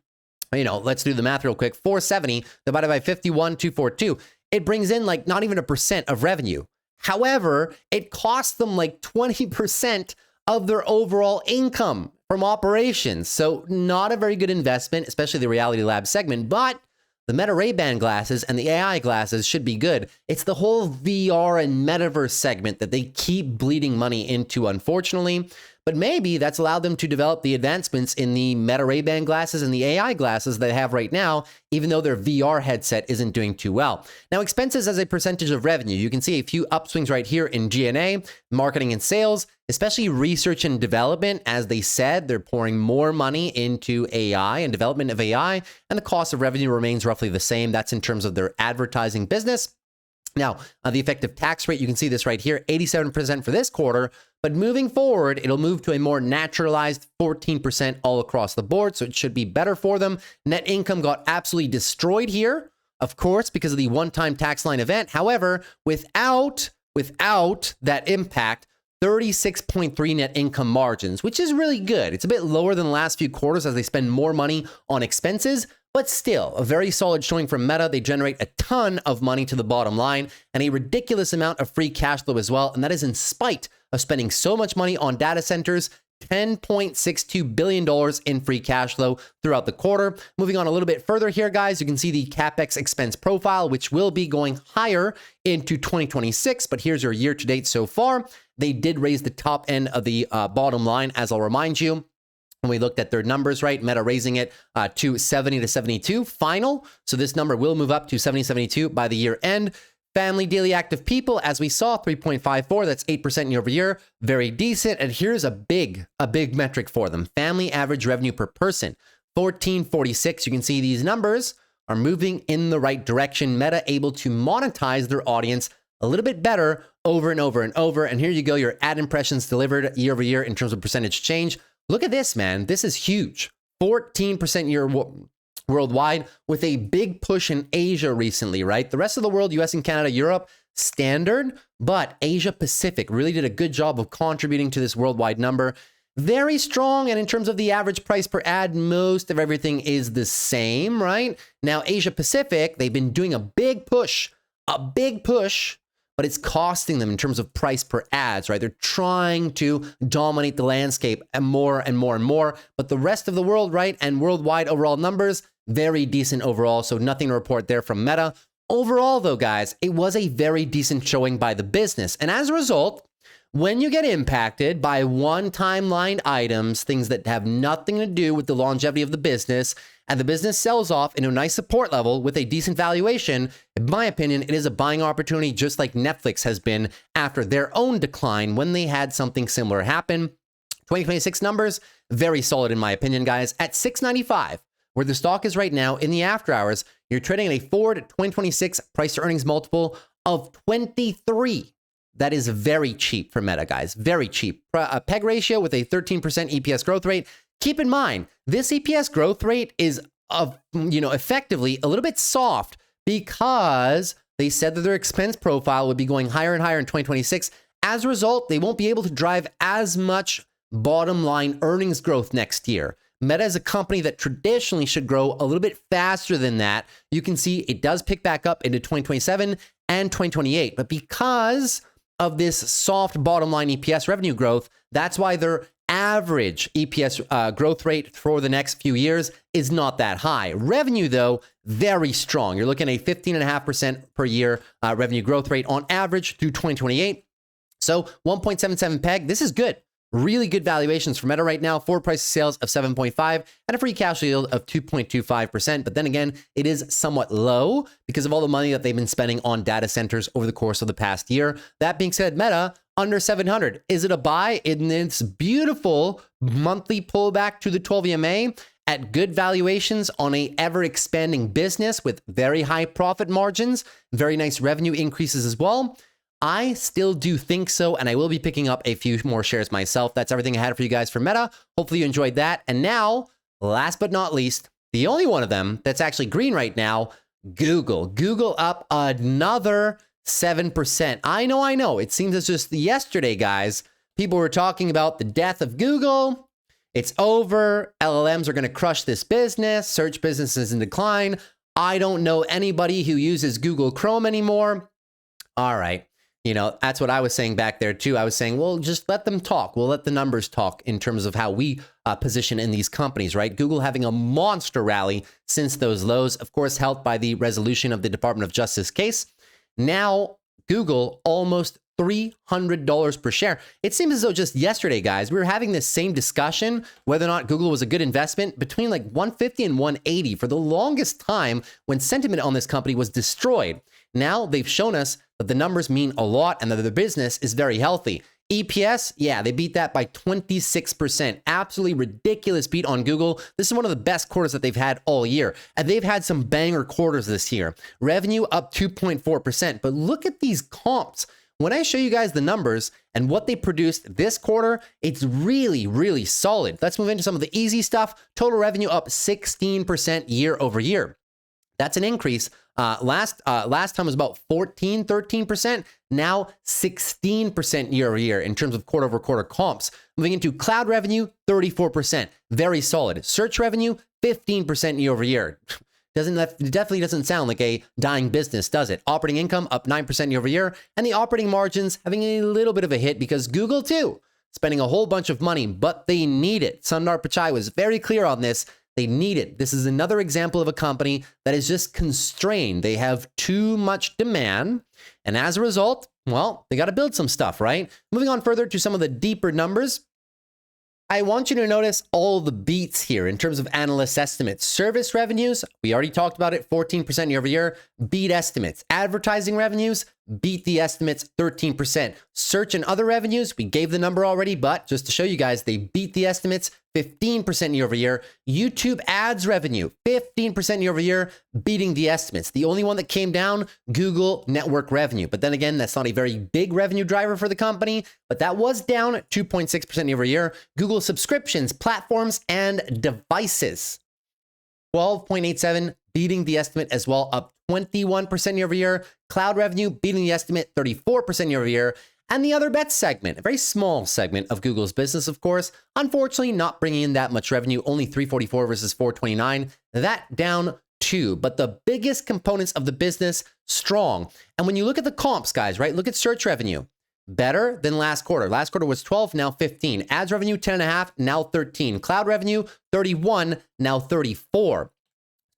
[SPEAKER 1] let's do the math real quick, 470 divided by 51,242. It brings in like not even 1% of revenue. However, it costs them like 20% of their overall income from operations. So not a very good investment, especially the Reality Labs segment, but the Meta Ray-Ban glasses and the AI glasses should be good. It's the whole VR and metaverse segment that they keep bleeding money into, unfortunately. But maybe that's allowed them to develop the advancements in the Meta Ray-Ban glasses and the AI glasses they have right now, even though their VR headset isn't doing too well. Now, expenses as a percentage of revenue. You can see a few upswings right here in G&A, marketing and sales, especially research and development. As they said, they're pouring more money into AI and development of AI, and the cost of revenue remains roughly the same. That's in terms of their advertising business. Now, the effective tax rate, you can see this right here, 87% for this quarter, but moving forward, it'll move to a more naturalized 14% all across the board, so it should be better for them. Net income got absolutely destroyed here, of course, because of the one-time tax line event. However, without that impact, 36.3 net income margins, which is really good. It's a bit lower than the last few quarters as they spend more money on expenses, but still a very solid showing from Meta. They generate a ton of money to the bottom line and a ridiculous amount of free cash flow as well. And that is in spite of spending so much money on data centers, $10.62 billion in free cash flow throughout the quarter. Moving on a little bit further here, guys, you can see the CapEx expense profile, which will be going higher into 2026. But here's your year to date so far. They did raise the top end of the bottom line, as I'll remind you. When we looked at their numbers, right, Meta raising it to 70 to 72 final. So this number will move up to 70, 72 by the year end. Family daily active people, as we saw, 3.54. That's 8% year over year. Very decent. And here's a big metric for them. Family average revenue per person, 1446. You can see these numbers are moving in the right direction. Meta able to monetize their audience a little bit better over and over and over. And here you go, your ad impressions delivered year over year in terms of percentage change. Look at this, man. This is huge. 14% year worldwide with a big push in Asia recently, right? The rest of the world, US and Canada, Europe, standard, but Asia Pacific really did a good job of contributing to this worldwide number. Very strong. And in terms of the average price per ad, most of everything is the same, right? Now, Asia Pacific, they've been doing a big push, but it's costing them in terms of price per ads, right? They're trying to dominate the landscape and more and more and more. But the rest of the world, right, and worldwide overall numbers, very decent overall. So nothing to report there from Meta. Overall, though, guys, it was a very decent showing by the business. And as a result, when you get impacted by one-time line items, things that have nothing to do with the longevity of the business, and the business sells off into a nice support level with a decent valuation, in my opinion, it is a buying opportunity just like Netflix has been after their own decline when they had something similar happen. 2026 numbers, very solid in my opinion, guys. At $6.95, where the stock is right now in the after hours, you're trading at a forward 2026 price to earnings multiple of 23. That is very cheap for Meta, guys. Very cheap. A PEG ratio with a 13% EPS growth rate Keep in mind, this EPS growth rate is effectively a little bit soft because they said that their expense profile would be going higher and higher in 2026. As a result, they won't be able to drive as much bottom line earnings growth next year. Meta is a company that traditionally should grow a little bit faster than that. You can see it does pick back up into 2027 and 2028. But because of this soft bottom line EPS revenue growth, that's why their average EPS growth rate for the next few years is not that high. Revenue, though, very strong. You're looking at a 15.5% per year revenue growth rate on average through 2028. So 1.77 PEG, this is good. Really good valuations for Meta right now. Forward price to sales of 7.5 and a free cash flow yield of 2.25%. But then again, it is somewhat low because of all the money that they've been spending on data centers over the course of the past year. That being said, Meta under 700. Is it a buy in this beautiful monthly pullback to the 12 EMA at good valuations on a ever expanding business with very high profit margins, very nice revenue increases as well? I still do think so, and I will be picking up a few more shares myself. That's everything I had for you guys for Meta. Hopefully you enjoyed that. And now, last but not least, the only one of them that's actually green right now, Google. Google up another 7%. I know. It seems as just yesterday, guys, people were talking about the death of Google. It's over. LLMs are going to crush this business. Search business is in decline. I don't know anybody who uses Google Chrome anymore. All right. That's what I was saying back there too. I was saying, well, just let them talk. We'll let the numbers talk in terms of how we position in these companies, right? Google having a monster rally since those lows, of course, helped by the resolution of the Department of Justice case. Now, Google almost $300 per share. It seems as though just yesterday, guys, we were having this same discussion whether or not Google was a good investment between like 150 and 180 for the longest time when sentiment on this company was destroyed. Now they've shown us that the numbers mean a lot and that the business is very healthy. EPS, yeah, they beat that by 26%. Absolutely ridiculous beat on Google. This is one of the best quarters that they've had all year. And they've had some banger quarters this year. Revenue up 2.4%. But look at these comps. When I show you guys the numbers and what they produced this quarter, it's really, really solid. Let's move into some of the easy stuff. Total revenue up 16% year over year. That's an increase. Last time was about 13%. Now 16% year over year in terms of quarter over quarter comps. Moving into cloud revenue, 34%. Very solid. Search revenue, 15% year over year. It definitely doesn't sound like a dying business, does it? Operating income up 9% year over year. And the operating margins having a little bit of a hit because Google too, spending a whole bunch of money, but they need it. Sundar Pichai was very clear on this. They need it. This is another example of a company that is just constrained. They have too much demand. And as a result, well, they got to build some stuff, right? Moving on further to some of the deeper numbers. I want you to notice all the beats here in terms of analyst estimates. Service revenues, we already talked about it, 14% year over year, beat estimates. Advertising revenues, beat the estimates, 13%. Search and other revenues, we gave the number already, but just to show you guys, they beat the estimates, 15% year over year. YouTube ads revenue, 15% year over year, beating the estimates. The only one that came down, Google network revenue. But then again, that's not a very big revenue driver for the company, but that was down 2.6% year over year. Google subscriptions, platforms, and devices, 12.87, beating the estimate as well, up 21% year over year. Cloud revenue, beating the estimate, 34% year over year. And the other bets segment, a very small segment of Google's business, of course, unfortunately not bringing in that much revenue, only 344 versus 429, that down 2. But the biggest components of the business, strong. And when you look at the comps, guys, right, look at search revenue, better than last quarter. Last quarter was 12, now 15. Ads revenue, 10.5, now 13. Cloud revenue, 31, now 34.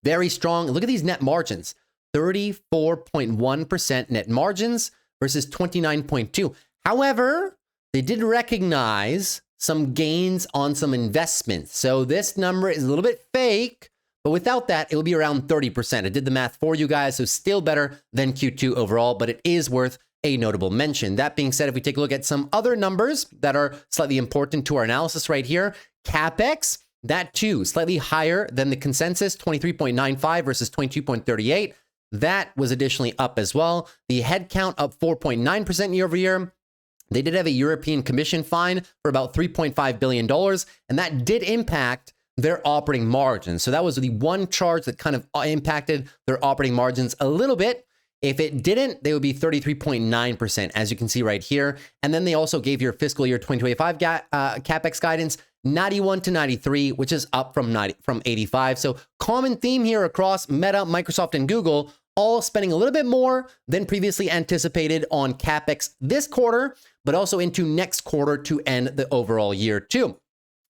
[SPEAKER 1] Very strong. Look at these net margins, 34.1% net margins versus 29.2. However, they did recognize some gains on some investments. So this number is a little bit fake, but without that, it will be around 30%. I did the math for you guys, so still better than Q2 overall, but it is worth a notable mention. That being said, if we take a look at some other numbers that are slightly important to our analysis right here, CapEx, that too, slightly higher than the consensus, 23.95 versus 22.38. That was additionally up as well. The headcount up 4.9% year over year. They did have a European Commission fine for about $3.5 billion, and that did impact their operating margins. So that was the one charge that kind of impacted their operating margins a little bit. If it didn't, they would be 33.9%, as you can see right here. And then they also gave your fiscal year 2025 CapEx guidance, 91 to 93, which is up from 85. So common theme here across Meta, Microsoft, and Google, all spending a little bit more than previously anticipated on CapEx this quarter, but also into next quarter to end the overall year too.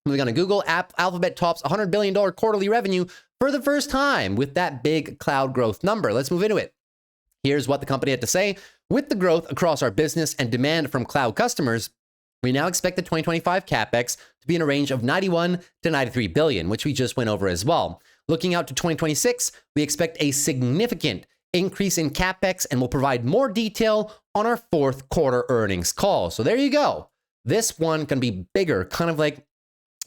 [SPEAKER 1] Moving on to Google, Alphabet tops $100 billion quarterly revenue for the first time with that big cloud growth number. Let's move into it. Here's what the company had to say. With the growth across our business and demand from cloud customers, we now expect the 2025 CapEx to be in a range of 91 to 93 billion, which we just went over as well. Looking out to 2026, we expect a significant increase in CapEx, and we'll provide more detail on our fourth quarter earnings call. So there you go. This one can be bigger, kind of like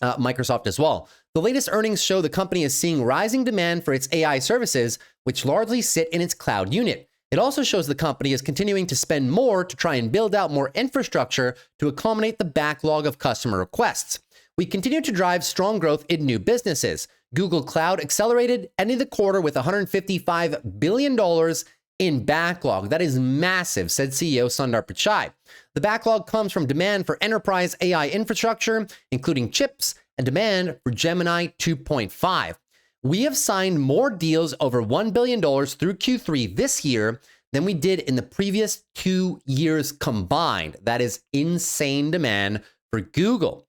[SPEAKER 1] Microsoft as well. The latest earnings show the company is seeing rising demand for its AI services, which largely sit in its cloud unit. It also shows the company is continuing to spend more to try and build out more infrastructure to accommodate the backlog of customer requests. We continue to drive strong growth in new businesses. Google Cloud accelerated, ending the quarter with $155 billion in backlog. That is massive, said CEO Sundar Pichai. The backlog comes from demand for enterprise AI infrastructure, including chips, and demand for Gemini 2.5. We have signed more deals over $1 billion through Q3 this year than we did in the previous 2 years combined. That is insane demand for Google.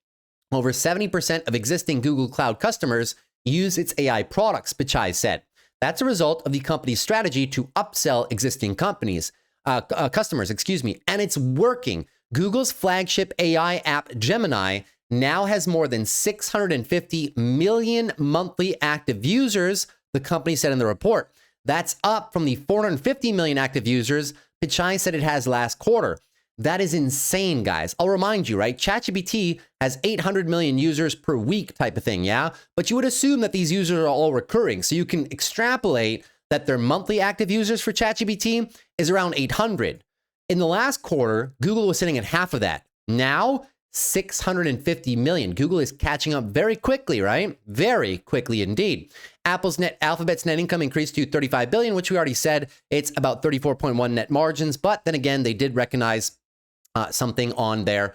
[SPEAKER 1] Over 70% of existing Google Cloud customers use its AI products, Pichai said. That's a result of the company's strategy to upsell existing customers, and it's working. Google's flagship AI app, Gemini, now has more than 650 million monthly active users, the company said in the report. That's up from the 450 million active users Pichai said it has last quarter. That is insane, guys. I'll remind you, right? ChatGPT has 800 million users per week type of thing, yeah? But you would assume that these users are all recurring. So you can extrapolate that their monthly active users for ChatGPT is around 800. In the last quarter, Google was sitting at half of that. Now, 650 million. Google is catching up very quickly, right? Very quickly indeed. Alphabet's net income increased to 35 billion, which we already said. It's about 34.1 net margins. But then again, they did recognize something on their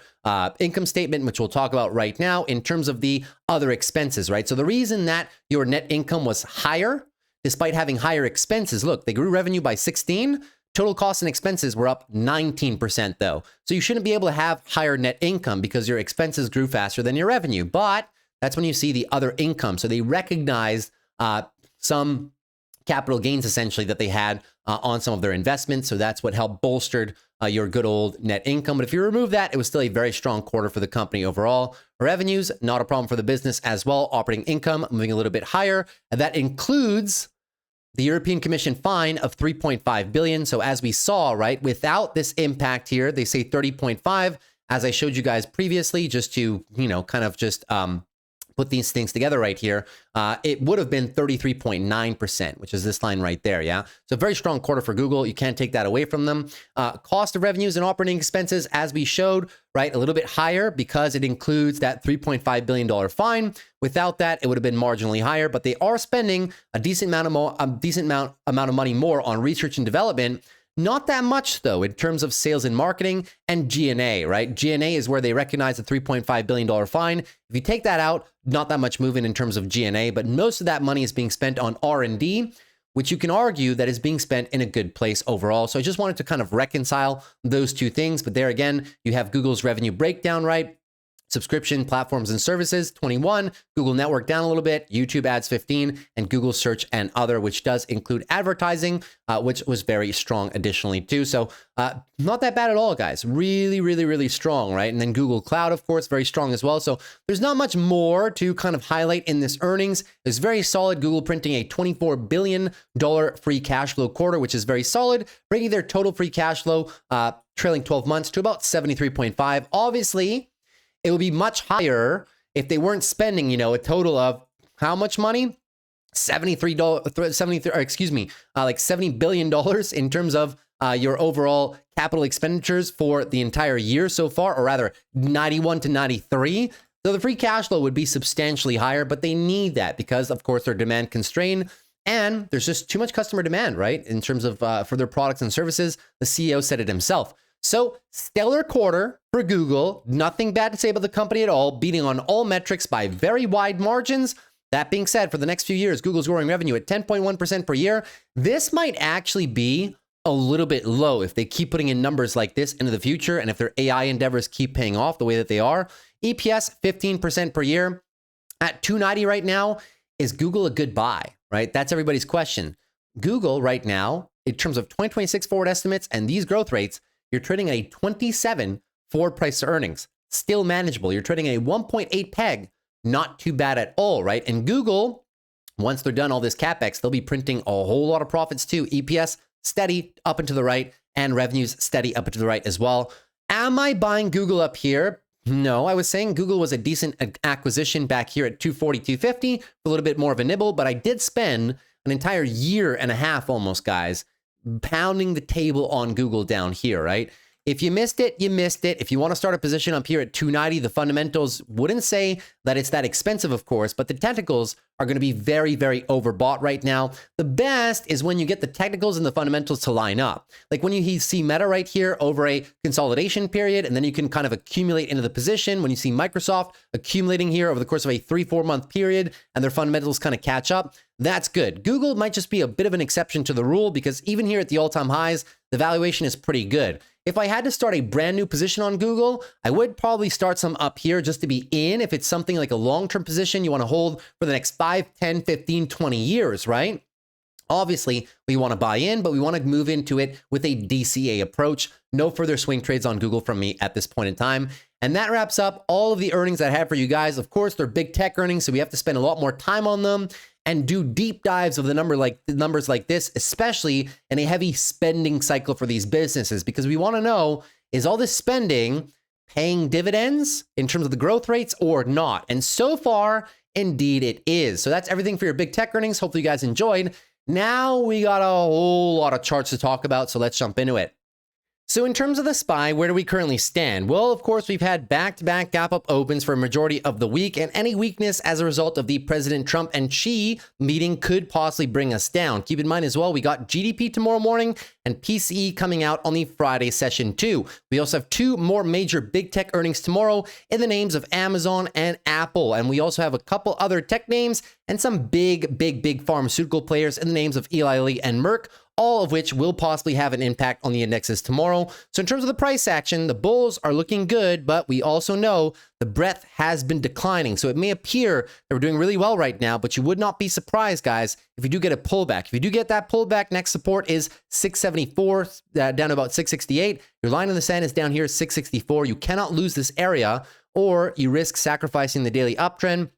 [SPEAKER 1] income statement, which we'll talk about right now in terms of the other expenses, right? So the reason that your net income was higher, despite having higher expenses, look, they grew revenue by 16, total costs and expenses were up 19% though. So you shouldn't be able to have higher net income because your expenses grew faster than your revenue. But that's when you see the other income. So they recognized some capital gains essentially that they had on some of their investments. So that's what helped bolstered your good old net income. But if you remove that, it was still a very strong quarter for the company overall. Revenues, not a problem for the business as well. Operating income moving a little bit higher. And that includes the European Commission fine of 3.5 billion. So as we saw, right, without this impact here, they say 30.5, as I showed you guys previously, just to, kind of just put these things together right here, it would have been 33.9%, which is this line right there, yeah? So very strong quarter for Google. You can't take that away from them. Cost of revenues and operating expenses, as we showed, right, a little bit higher because it includes that $3.5 billion fine. Without that, it would have been marginally higher, but they are spending a decent amount of money more on research and development. Not that much, though, in terms of sales and marketing and G&A, right? G&A is where they recognize the $3.5 billion fine. If you take that out, not that much movement in terms of G&A, but most of that money is being spent on R&D, which you can argue that is being spent in a good place overall. So I just wanted to kind of reconcile those two things. But there again, you have Google's revenue breakdown, right? Subscription, platforms, and services, 21, Google Network down a little bit, YouTube ads, 15, and Google Search and other, which does include advertising, which was very strong additionally too. So not that bad at all, guys. Really, really, really strong, right? And then Google Cloud, of course, very strong as well. So there's not much more to kind of highlight in this earnings. It's very solid. Google printing a $24 billion free cash flow quarter, which is very solid, bringing their total free cash flow trailing 12 months to about 73.5. Obviously, it would be much higher if they weren't spending, a total of how much money? $70 billion in terms of your overall capital expenditures for the entire year so far, or rather 91 to 93. So the free cash flow would be substantially higher, but they need that because, of course, they're demand constrained. And there's just too much customer demand, right? In terms of for their products and services. The CEO said it himself. So stellar quarter for Google. Nothing bad to say about the company at all, beating on all metrics by very wide margins. That being said, for the next few years, Google's growing revenue at 10.1% per year. This might actually be a little bit low if they keep putting in numbers like this into the future, and if their AI endeavors keep paying off the way that they are. EPS 15% per year at $2.90 right now. Is Google a good buy? Right? That's everybody's question. Google right now, in terms of 2026 forward estimates and these growth rates, you're trading a 27 forward price to earnings. Still manageable. You're trading a 1.8 peg. Not too bad at all, right? And Google, once they're done all this CapEx, they'll be printing a whole lot of profits too. EPS steady up and to the right, and revenues steady up and to the right as well. Am I buying Google up here? No, I was saying Google was a decent acquisition back here at 240, 250, a little bit more of a nibble, but I did spend an entire year and a half almost, guys, pounding the table on Google down here, right? If you missed it, you missed it. If you want to start a position up here at 290, the fundamentals wouldn't say that it's that expensive, of course, but the technicals are going to be very, very overbought right now. The best is when you get the technicals and the fundamentals to line up. Like when you see Meta right here over a consolidation period, and then you can kind of accumulate into the position. When you see Microsoft accumulating here over the course of a 3-4 month period, and their fundamentals kind of catch up, that's good. Google might just be a bit of an exception to the rule because even here at the all-time highs, the valuation is pretty good. If I had to start a brand new position on Google, I would probably start some up here just to be in. If it's something like a long-term position you want to hold for the next 5, 10, 15, 20 years, right? Obviously, we want to buy in, but we want to move into it with a DCA approach. No further swing trades on Google from me at this point in time. And that wraps up all of the earnings I have for you guys. Of course, they're big tech earnings, so we have to spend a lot more time on them and do deep dives of the numbers like this, especially in a heavy spending cycle for these businesses, because we want to know, is all this spending paying dividends in terms of the growth rates or not? And so far, indeed it is. So that's everything for your big tech earnings. Hopefully you guys enjoyed. Now we got a whole lot of charts to talk about, so let's jump into it. So in terms of the SPY, where do we currently stand? Well, of course, we've had back-to-back gap-up opens for a majority of the week, and any weakness as a result of the President Trump and Xi meeting could possibly bring us down. Keep in mind as well, we got GDP tomorrow morning and PCE coming out on the Friday session too. We also have 2 more major big tech earnings tomorrow in the names of Amazon and Apple, and we also have a couple other tech names and some big pharmaceutical players in the names of Eli Lilly and Merck, all of which will possibly have an impact on the indexes tomorrow. So in terms of the price action, the bulls are looking good, but we also know the breadth has been declining. So it may appear that we're doing really well right now, but you would not be surprised, guys, if you do get a pullback. If you do get that pullback, next support is 674, down to about 668. Your line in the sand is down here, 664. You cannot lose this area, or you risk sacrificing the daily uptrend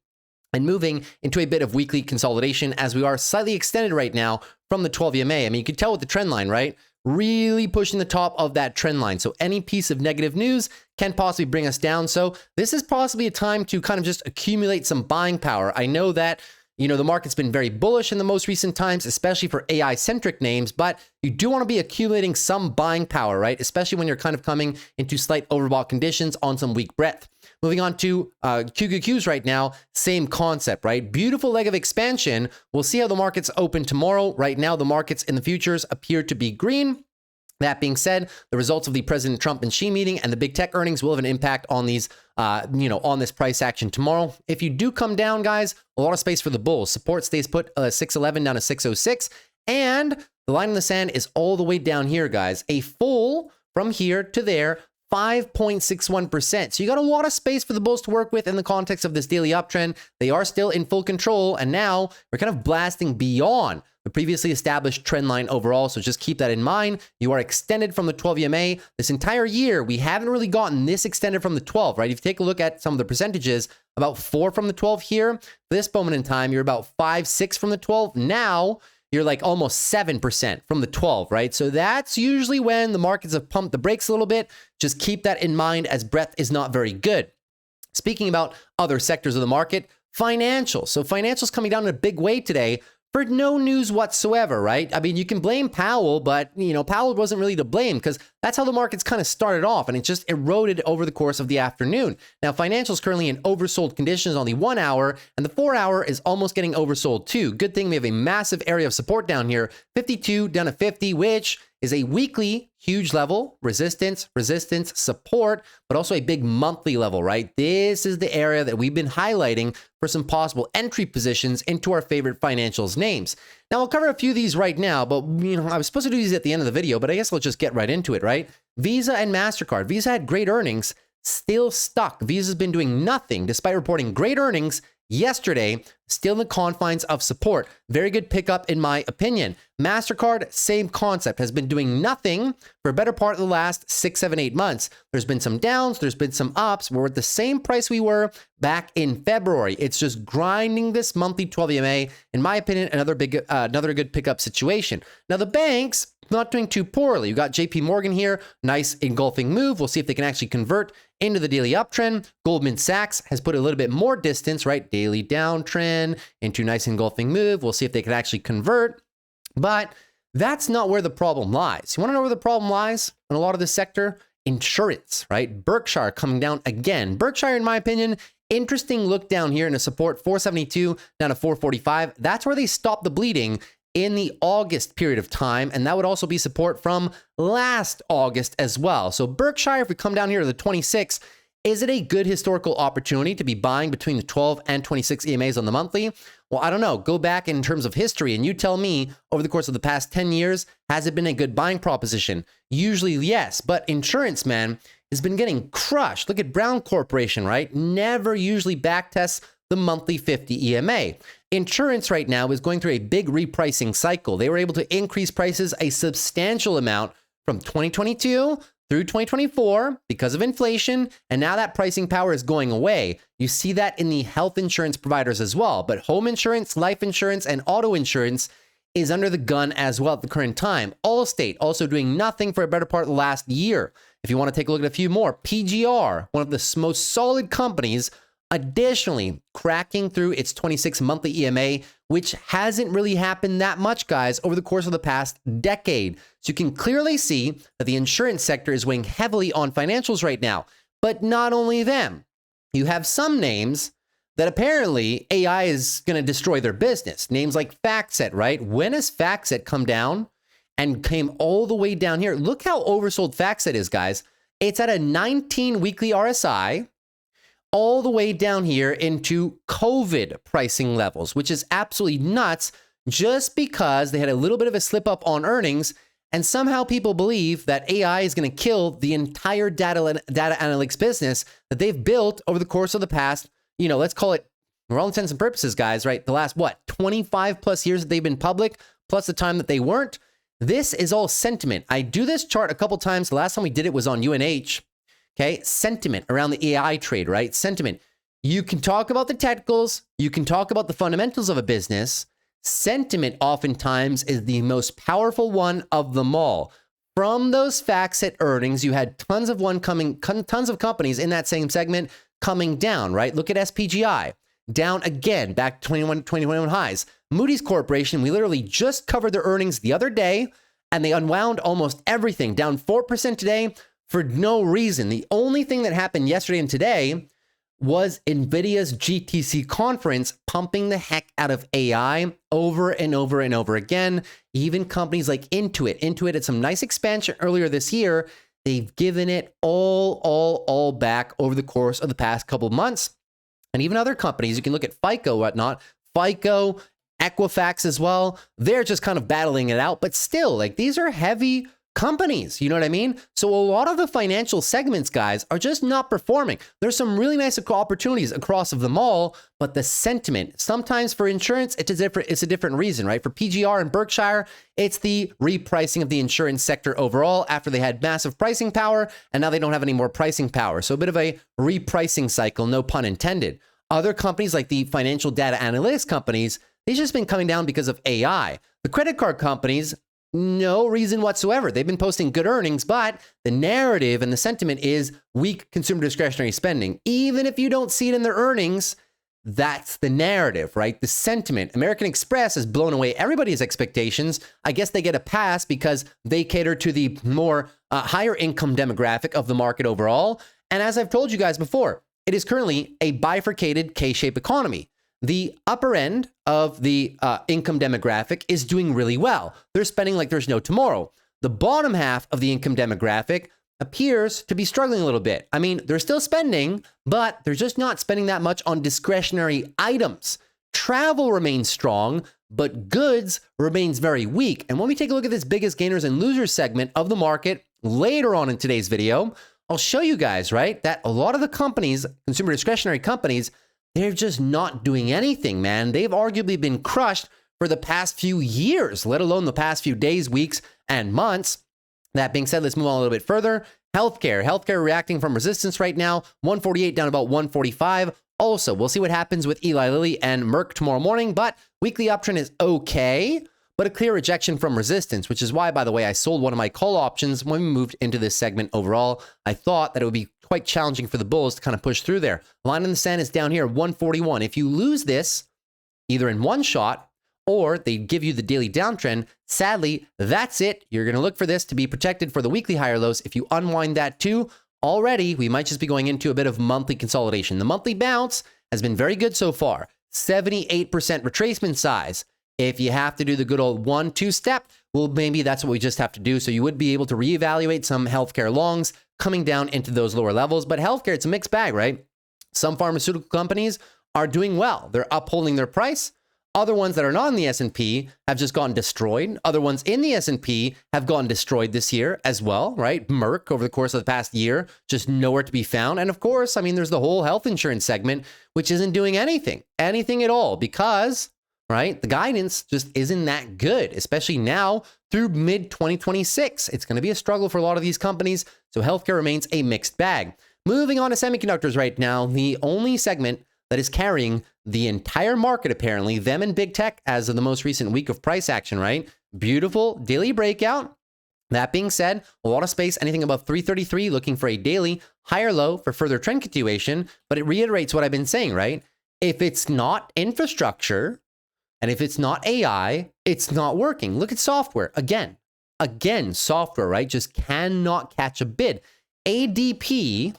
[SPEAKER 1] and moving into a bit of weekly consolidation, as we are slightly extended right now from the 12 EMA. I mean, you can tell with the trend line, right? Really pushing the top of that trend line. So any piece of negative news can possibly bring us down. So this is possibly a time to kind of just accumulate some buying power. I know that, the market's been very bullish in the most recent times, especially for AI-centric names, but you do want to be accumulating some buying power, right? Especially when you're kind of coming into slight overbought conditions on some weak breadth. Moving on to QQQs right now, same concept, right? Beautiful leg of expansion. We'll see how the markets open tomorrow. Right now, the markets in the futures appear to be green. That being said, the results of the President Trump and Xi meeting and the big tech earnings will have an impact on these, on this price action tomorrow. If you do come down, guys, a lot of space for the bulls. Support stays put 611 down to 606. And the line in the sand is all the way down here, guys. A full from here to there, 5.61%. So you got a lot of space for the bulls to work with in the context of this daily uptrend. They are still in full control, and now we're kind of blasting beyond the previously established trend line overall. So just keep that in mind. You are extended from the 12 EMA. This entire year, we haven't really gotten this extended from the 12, right? If you take a look at some of the percentages, about 4 from the 12 here. This moment in time, you're about 5, 6 from the 12. Now, you're like almost 7% from the 12, right? So that's usually when the markets have pumped the brakes a little bit. Just keep that in mind, as breadth is not very good. Speaking about other sectors of the market, financials. So financials coming down in a big way today for no news whatsoever, right? I mean, you can blame Powell, but, Powell wasn't really to blame because that's how the markets kind of started off, and it just eroded over the course of the afternoon. Now, financials currently in oversold conditions on the 1 hour, and the 4 hour is almost getting oversold too. Good thing we have a massive area of support down here, 52 down to 50, which is a weekly huge level, resistance, support, but also a big monthly level, right? This is the area that we've been highlighting for some possible entry positions into our favorite financials names. Now, I'll cover a few of these right now, but I was supposed to do these at the end of the video, but I guess I'll just get right into it, right? Visa and MasterCard. Visa had great earnings, still stuck. Visa's been doing nothing despite reporting great earnings yesterday, still in the confines of support. Very good pickup in my opinion. MasterCard, same concept, has been doing nothing for a better part of the last 6, 7, 8 months. There's been some downs, there's been some ups. We're at the same price we were back in February. It's just grinding this monthly 12 EMA. In my opinion, another good pickup situation. Now the banks, not doing too poorly. You got JP Morgan here, nice engulfing move. We'll see if they can actually convert into the daily uptrend. Goldman Sachs has put a little bit more distance, right? Daily downtrend into nice engulfing move. We'll see if they can actually convert. But that's not where the problem lies. You want to know where the problem lies in a lot of this sector? Insurance, right? Berkshire coming down again. Berkshire, in my opinion, interesting look down here in a support 472 down to 445. That's where they stopped the bleeding in the August period of time, and that would also be support from last August as well. So Berkshire, if we come down here to the 26, is it a good historical opportunity to be buying between the 12 and 26 EMAs on the monthly? Well, I don't know. Go back in terms of history and you tell me over the course of the past 10 years, has it been a good buying proposition? Usually, yes, but insurance, man, has been getting crushed. Look at Brown Corporation, right? Never usually backtests the monthly 50 EMA. Insurance right now is going through a big repricing cycle. They were able to increase prices a substantial amount from 2022 through 2024 because of inflation, and now that pricing power is going away. You see that in the health insurance providers as well, but home insurance, life insurance, and auto insurance is under the gun as well at the current time. Allstate also doing nothing for a better part of the last year. If you want to take a look at a few more, PGR, one of the most solid companies, additionally cracking through its 26 monthly EMA, which hasn't really happened that much, guys, over the course of the past decade. So you can clearly see that the insurance sector is weighing heavily on financials right now. But not only them, you have some names that apparently AI is going to destroy their business. Names like FactSet, right? When has FactSet come down and came all the way down here? Look how oversold FactSet is, guys. It's at a 19 weekly RSI, all the way down here into COVID pricing levels, which is absolutely nuts just because they had a little bit of a slip up on earnings. And somehow people believe that AI is going to kill the entire data analytics business that they've built over the course of the past, let's call it, for all intents and purposes, guys, right? The last, 25 plus years that they've been public, plus the time that they weren't. This is all sentiment. I do this chart a couple times. The last time we did it was on UNH. Okay, sentiment around the AI trade, right? Sentiment. You can talk about the technicals. You can talk about the fundamentals of a business. Sentiment oftentimes is the most powerful one of them all. From those FactSet earnings, you had tons of companies in that same segment coming down, right? Look at SPGI, down again, back to 2021 highs. Moody's Corporation, we literally just covered their earnings the other day, and they unwound almost everything, down 4% today for no reason. The only thing that happened yesterday and today was NVIDIA's GTC conference pumping the heck out of AI over and over and over again. Even companies like Intuit had some nice expansion earlier this year. They've given it all back over the course of the past couple of months. And even other companies, you can look at FICO, whatnot, FICO, Equifax as well. They're just kind of battling it out, but still, these are heavy companies, you know what I mean? So a lot of the financial segments, guys, are just not performing. There's some really nice opportunities across of them all, but the sentiment, sometimes for insurance, it's a different reason, right? For PGR and Berkshire, it's the repricing of the insurance sector overall after they had massive pricing power, and now they don't have any more pricing power. So a bit of a repricing cycle, no pun intended. Other companies like the financial data analytics companies, they've just been coming down because of AI. The credit card companies, no reason whatsoever. They've been posting good earnings, but the narrative and the sentiment is weak consumer discretionary spending. Even if you don't see it in their earnings, that's the narrative, right? The sentiment. American Express has blown away everybody's expectations. I guess they get a pass because they cater to the more higher income demographic of the market overall. And as I've told you guys before, it is currently a bifurcated K-shaped economy. The upper end of the income demographic is doing really well. They're spending like there's no tomorrow. The bottom half of the income demographic appears to be struggling a little bit. I mean, they're still spending, but they're just not spending that much on discretionary items. Travel remains strong, but goods remains very weak. And when we take a look at this biggest gainers and losers segment of the market later on in today's video, I'll show you guys, right, that a lot of the companies, consumer discretionary companies, they're just not doing anything, man. They've arguably been crushed for the past few years, let alone the past few days, weeks, and months. That being said, let's move on a little bit further. Healthcare reacting from resistance right now, 148 down about 145. Also, we'll see what happens with Eli Lilly and Merck tomorrow morning, but weekly uptrend is okay, but a clear rejection from resistance, which is why, by the way, I sold one of my call options when we moved into this segment overall. I thought that it would be quite challenging for the bulls to kind of push through there. Line in the sand is down here, 141. If you lose this, either in one shot, or they give you the daily downtrend, sadly, that's it. You're going to look for this to be protected for the weekly higher lows. If you unwind that too, already, we might just be going into a bit of monthly consolidation. The monthly bounce has been very good so far, 78% retracement size. If you have to do the good old 1-2 step, well, maybe that's what we just have to do. So you would be able to reevaluate some healthcare longs coming down into those lower levels. But healthcare, it's a mixed bag, right? Some pharmaceutical companies are doing well. They're upholding their price. Other ones that are not in the S&P have just gotten destroyed. Other ones in the S&P have gotten destroyed this year as well, right? Merck over the course of the past year, just nowhere to be found. And of course, I mean, there's the whole health insurance segment, which isn't doing anything at all because, right, the guidance just isn't that good, especially now through mid-2026. It's going to be a struggle for a lot of these companies. So healthcare remains a mixed bag. Moving on to semiconductors right now, the only segment that is carrying the entire market, apparently, them and big tech as of the most recent week of price action, right? Beautiful daily breakout. That being said, a lot of space, anything above 333, looking for a daily higher low for further trend continuation. But it reiterates what I've been saying, right? If it's not infrastructure and if it's not AI, it's not working. Look at software. Again, software, right? Just cannot catch a bid. ADP,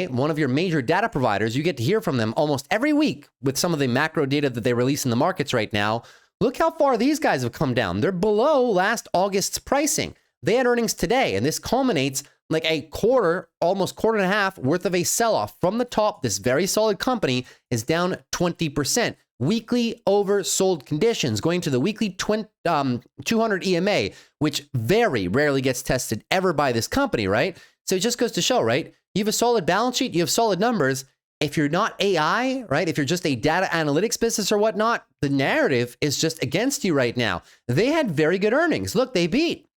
[SPEAKER 1] one of your major data providers, you get to hear from them almost every week with some of the macro data that they release in the markets right now. Look how far these guys have come down. They're below last August's pricing. They had earnings today, and this culminates like a quarter, almost quarter and a half worth of a sell-off. From the top, this very solid company is down 20%. Weekly oversold conditions, going to the weekly 200 EMA, which very rarely gets tested ever by this company, right? So it just goes to show, right? You have a solid balance sheet, you have solid numbers. If you're not AI, right? If you're just a data analytics business or whatnot, the narrative is just against you right now. They had very good earnings. Look, they beat.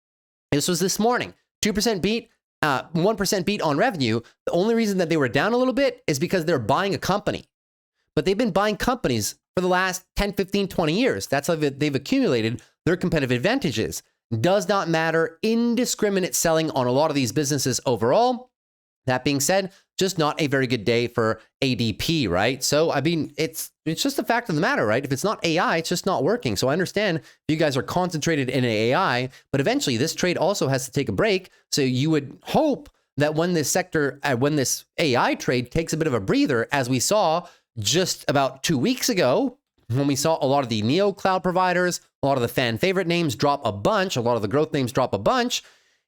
[SPEAKER 1] This was this morning. 2% beat, 1% beat on revenue. The only reason that they were down a little bit is because they're buying a company. But they've been buying companies for the last 10, 15, 20 years. That's how they've accumulated their competitive advantages. Does not matter. Indiscriminate selling on a lot of these businesses overall. That being said, just not a very good day for ADP, right? So, I mean, it's just a fact of the matter, right? If it's not AI, it's just not working. So I understand you guys are concentrated in AI, but eventually this trade also has to take a break. So you would hope that when this AI trade takes a bit of a breather, as we saw just about 2 weeks ago, when we saw a lot of the neo cloud providers, a lot of the fan favorite names drop a bunch, a lot of the growth names drop a bunch,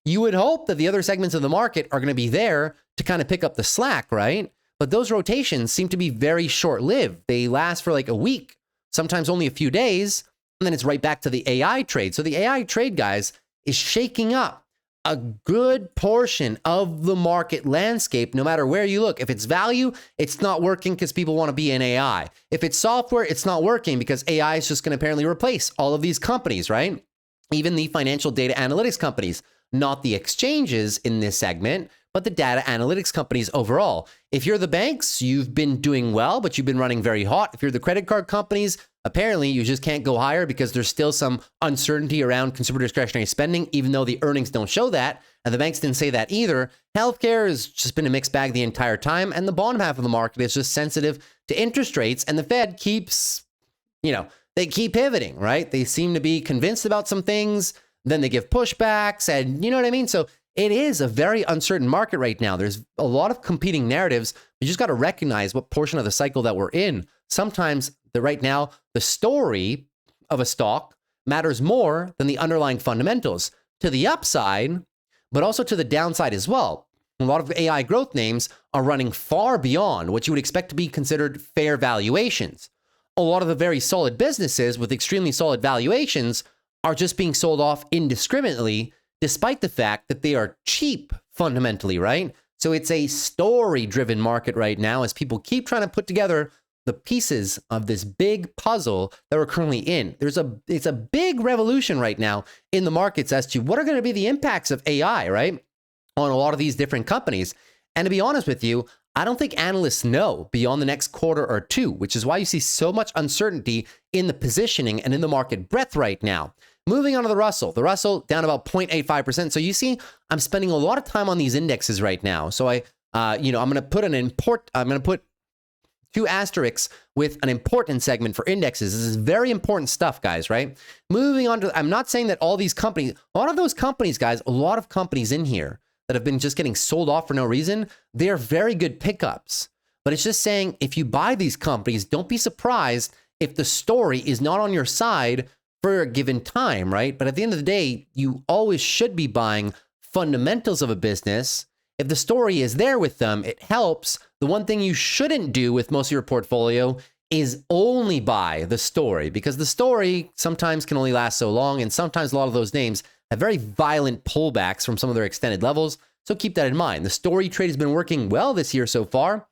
[SPEAKER 1] you would hope that the other segments of the market are going to be there to kind of pick up the slack, right? But those rotations seem to be very short-lived. They last for like a week, sometimes only a few days, and then it's right back to the AI trade. So the AI trade, guys, is shaking up a good portion of the market landscape, no matter where you look. If it's value, it's not working because people want to be in AI. If it's software, it's not working because AI is just going to apparently replace all of these companies, right? Even the financial data analytics companies. not the exchanges in this segment, but the data analytics companies overall. If you're the banks, you've been doing well, but you've been running very hot. If you're the credit card companies, apparently you just can't go higher because there's still some uncertainty around consumer discretionary spending, even though the earnings don't show that. And the banks didn't say that either. Healthcare has just been a mixed bag the entire time. And the bottom half of the market is just sensitive to interest rates. And the Fed keeps, they keep pivoting, right? They seem to be convinced about some things. Then they give pushbacks and you know what I mean? So it is a very uncertain market right now. There's a lot of competing narratives. You just got to recognize what portion of the cycle that we're in. Sometimes right now, the story of a stock matters more than the underlying fundamentals to the upside, but also to the downside as well. A lot of AI growth names are running far beyond what you would expect to be considered fair valuations. A lot of the very solid businesses with extremely solid valuations are just being sold off indiscriminately, despite the fact that they are cheap fundamentally, right? So it's a story-driven market right now as people keep trying to put together the pieces of this big puzzle that we're currently in. It's a big revolution right now in the markets as to what are going to be the impacts of AI, right? On a lot of these different companies. And to be honest with you, I don't think analysts know beyond the next quarter or two, which is why you see so much uncertainty in the positioning and in the market breadth right now. Moving on to the Russell down about 0.85%. So you see, I'm spending a lot of time on these indexes right now. So I'm going to put two asterisks with an important segment for indexes. This is very important stuff, guys, right? Moving on to, I'm not saying that all these companies, a lot of those companies, guys, a lot of companies in here that have been just getting sold off for no reason, they're very good pickups. But it's just saying, if you buy these companies, don't be surprised if the story is not on your side for a given time, right? But at the end of the day, you always should be buying fundamentals of a business. If the story is there with them, it helps. The one thing you shouldn't do with most of your portfolio is only buy the story, because the story sometimes can only last so long, and sometimes a lot of those names have very violent pullbacks from some of their extended levels. So keep that in mind. The story trade has been working well this year so far,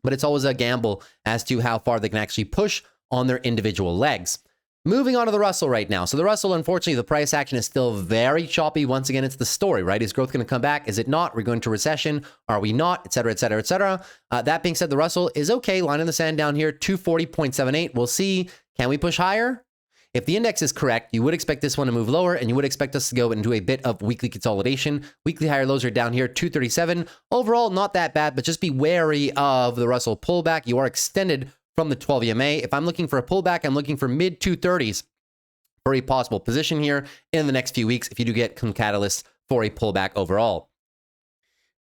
[SPEAKER 1] but it's always a gamble as to how far they can actually push on their individual legs. Moving on to the Russell right now. So the Russell, unfortunately, the price action is still very choppy. Once again, it's the story, right? Is growth going to come back? Is it not? We're going to recession. Are we not? Et cetera, et cetera, et cetera. That being said, the Russell is okay. Line in the sand down here, 240.78. We'll see. Can we push higher? If the index is correct, you would expect this one to move lower, and you would expect us to go into a bit of weekly consolidation. Weekly higher lows are down here, 237. Overall, not that bad, but just be wary of the Russell pullback. You are extended from the 12 EMA. If I'm looking for a pullback, I'm looking for mid 230s for a possible position here in the next few weeks if you do get some catalysts for a pullback overall.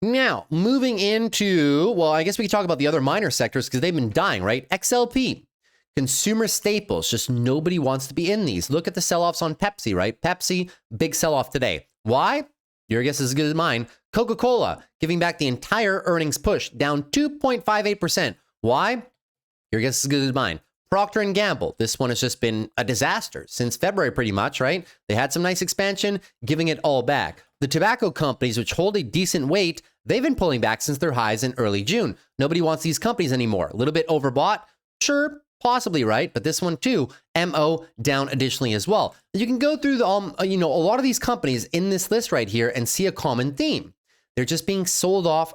[SPEAKER 1] Now, moving into, well, I guess we can talk about the other minor sectors because they've been dying, right? XLP, consumer staples, just nobody wants to be in these. Look at the sell-offs on Pepsi, right? Pepsi, big sell-off today. Why? Your guess is as good as mine. Coca-Cola, giving back the entire earnings push, down 2.58%. Why? Your guess is as good as mine. Procter & Gamble, this one has just been a disaster since February pretty much, right? They had some nice expansion, giving it all back. The tobacco companies, which hold a decent weight, they've been pulling back since their highs in early June. Nobody wants these companies anymore. A little bit overbought? Sure, possibly, right? But this one too, MO down additionally as well. You can go through the, a lot of these companies in this list right here and see a common theme. They're just being sold off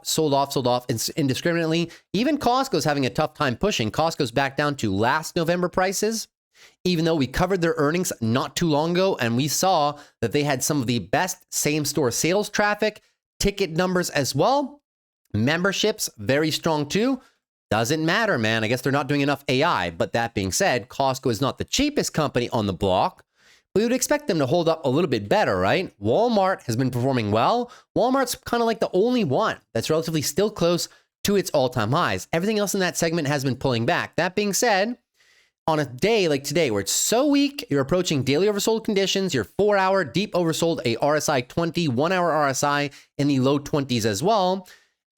[SPEAKER 1] indiscriminately. Even Costco's having a tough time pushing. Costco's back down to last November prices, even though we covered their earnings not too long ago, and we saw that they had some of the best same-store sales traffic, ticket numbers as well. Memberships, very strong too. Doesn't matter, man. I guess they're not doing enough AI. But that being said, Costco is not the cheapest company on the block. We would expect them to hold up a little bit better, right? Walmart has been performing well. Walmart's kind of like the only one that's relatively still close to its all-time highs. Everything else in that segment has been pulling back. That being said, on a day like today where it's so weak, you're approaching daily oversold conditions, you're 4-hour deep oversold, a RSI 20, 1-hour RSI in the low 20s as well,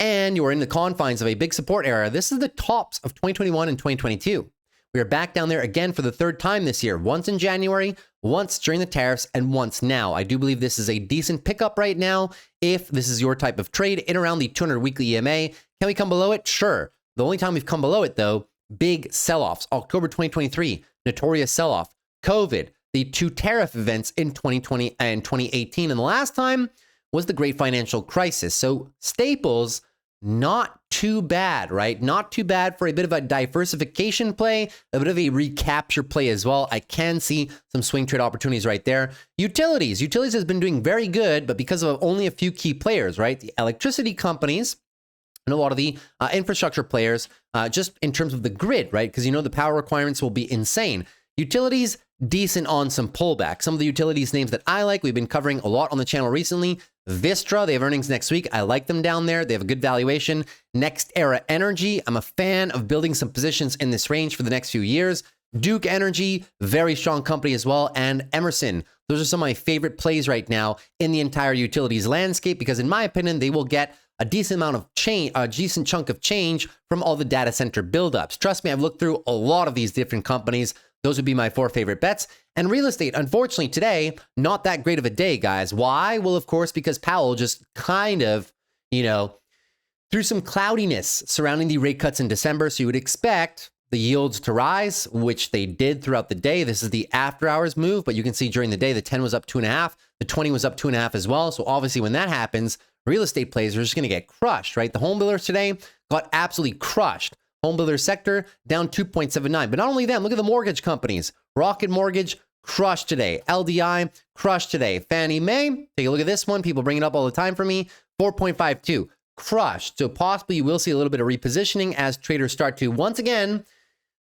[SPEAKER 1] and you're in the confines of a big support area. This is the tops of 2021 and 2022. We are back down there again for the third time this year, once in January, once during the tariffs, and once now. I do believe this is a decent pickup right now if this is your type of trade in around the 200 weekly EMA. Can we come below it? Sure. The only time we've come below it, though, big sell-offs. October 2023, notorious sell-off. COVID, the two tariff events in 2020 and 2018. And the last time was the great financial crisis. So staples, not too bad, right? Not too bad for a bit of a diversification play, a bit of a recapture play as well. I can see some swing trade opportunities right there. Utilities has been doing very good, but because of only a few key players, right? The electricity companies and a lot of the infrastructure players, just in terms of the grid, right? Because the power requirements will be insane. Utilities, decent on some pullback. Some of the utilities names that I like, we've been covering a lot on the channel recently. Vistra, they have earnings next week. I like them down there. They have a good valuation. Next Era Energy, I'm a fan of building some positions in this range for the next few years. Duke Energy, very strong company as well. And Emerson, those are some of my favorite plays right now in the entire utilities landscape, because in my opinion, they will get a decent amount of change, a decent chunk of change from all the data center buildups. Trust me, I've looked through a lot of these different companies. Those would be my 4 favorite bets. And real estate, unfortunately, today, not that great of a day, guys. Why? Well, of course, because Powell just kind of, threw some cloudiness surrounding the rate cuts in December. So you would expect the yields to rise, which they did throughout the day. This is the after hours move, but you can see during the day, the 10 was up 2.5, the 20 was up 2.5 as well. So obviously when that happens, real estate plays are just going to get crushed, right? The home builders today got absolutely crushed. Home builder sector down 2.79. But not only them, look at the mortgage companies. Rocket Mortgage crushed today. LDI crushed today. Fannie Mae, take a look at this one. People bring it up all the time for me. 4.52 crushed. So possibly you will see a little bit of repositioning as traders start to once again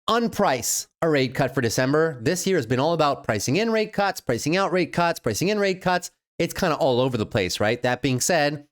[SPEAKER 1] unprice a rate cut for December. This year has been all about pricing in rate cuts, pricing out rate cuts, pricing in rate cuts. It's kind of all over the place, right? That being said,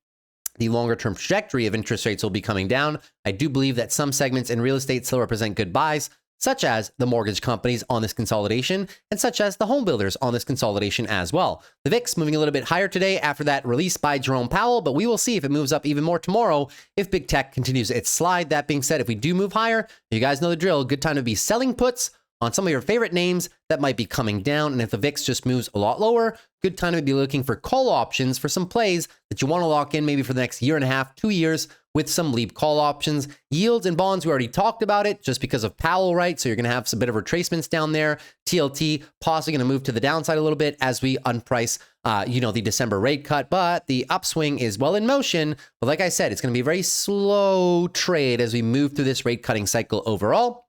[SPEAKER 1] the longer-term trajectory of interest rates will be coming down. I do believe that some segments in real estate still represent good buys, such as the mortgage companies on this consolidation, and such as the home builders on this consolidation as well. The VIX moving a little bit higher today after that release by Jerome Powell, but we will see if it moves up even more tomorrow if big tech continues its slide. That being said, if we do move higher, you guys know the drill. Good time to be selling puts on some of your favorite names that might be coming down. And if the VIX just moves a lot lower, good time to be looking for call options for some plays that you want to lock in maybe for the next year and a half, 2 years with some leap call options. Yields and bonds, we already talked about it just because of Powell, right? So you're going to have some bit of retracements down there. TLT possibly going to move to the downside a little bit as we unprice, the December rate cut, but the upswing is well in motion. But like I said, it's going to be a very slow trade as we move through this rate cutting cycle overall.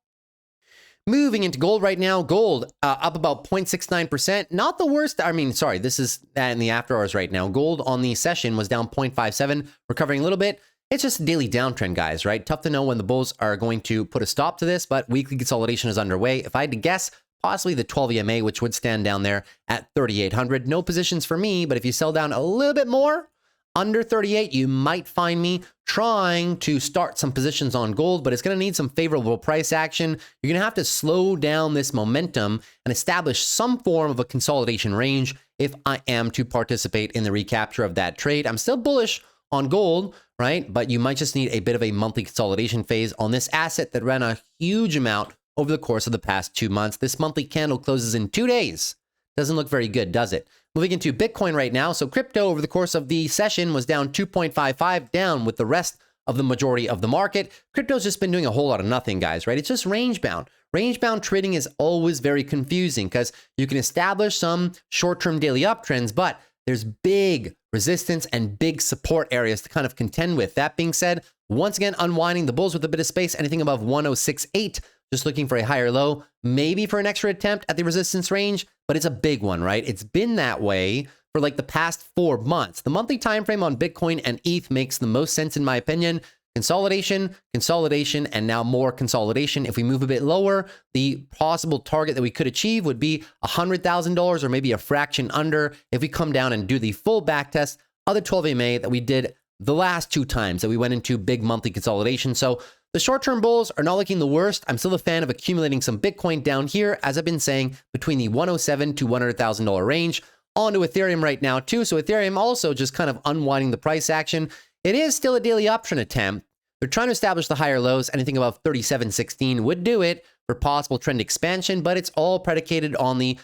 [SPEAKER 1] Moving into gold right now, gold up about 0.69%. Not the worst. This is in the after hours right now. Gold on the session was down 0.57, recovering a little bit. It's just a daily downtrend, guys, right? Tough to know when the bulls are going to put a stop to this, but weekly consolidation is underway. If I had to guess, possibly the 12 EMA, which would stand down there at 3,800. No positions for me, but if you sell down a little bit more, under 38, you might find me trying to start some positions on gold, but it's going to need some favorable price action. You're going to have to slow down this momentum and establish some form of a consolidation range if I am to participate in the recapture of that trade. I'm still bullish on gold, right? But you might just need a bit of a monthly consolidation phase on this asset that ran a huge amount over the course of the past 2 months. This monthly candle closes in 2 days. Doesn't look very good, does it? Moving into Bitcoin right now. So crypto over the course of the session was down 2.55, down with the rest of the majority of the market. Crypto's just been doing a whole lot of nothing, guys, right? It's just range bound. Range bound trading is always very confusing because you can establish some short-term daily uptrends, but there's big resistance and big support areas to kind of contend with. That being said, once again, unwinding the bulls with a bit of space, anything above 106.8. Just looking for a higher low, maybe for an extra attempt at the resistance range, but it's a big one, right? It's been that way for like the past 4 months. The monthly time frame on Bitcoin and ETH makes the most sense in my opinion. Consolidation, consolidation, and now more consolidation. If we move a bit lower, the possible target that we could achieve would be $100,000 or maybe a fraction under if we come down and do the full back test of the 12 EMA that we did the last 2 times that we went into big monthly consolidation. So the short-term bulls are not looking the worst. I'm still a fan of accumulating some Bitcoin down here, as I've been saying, between the $107,000 to $100,000 range. Onto Ethereum right now too. So Ethereum also just kind of unwinding the price action. It is still a daily option attempt. They're trying to establish the higher lows. Anything above 37.16 would do it for possible trend expansion, but it's all predicated on the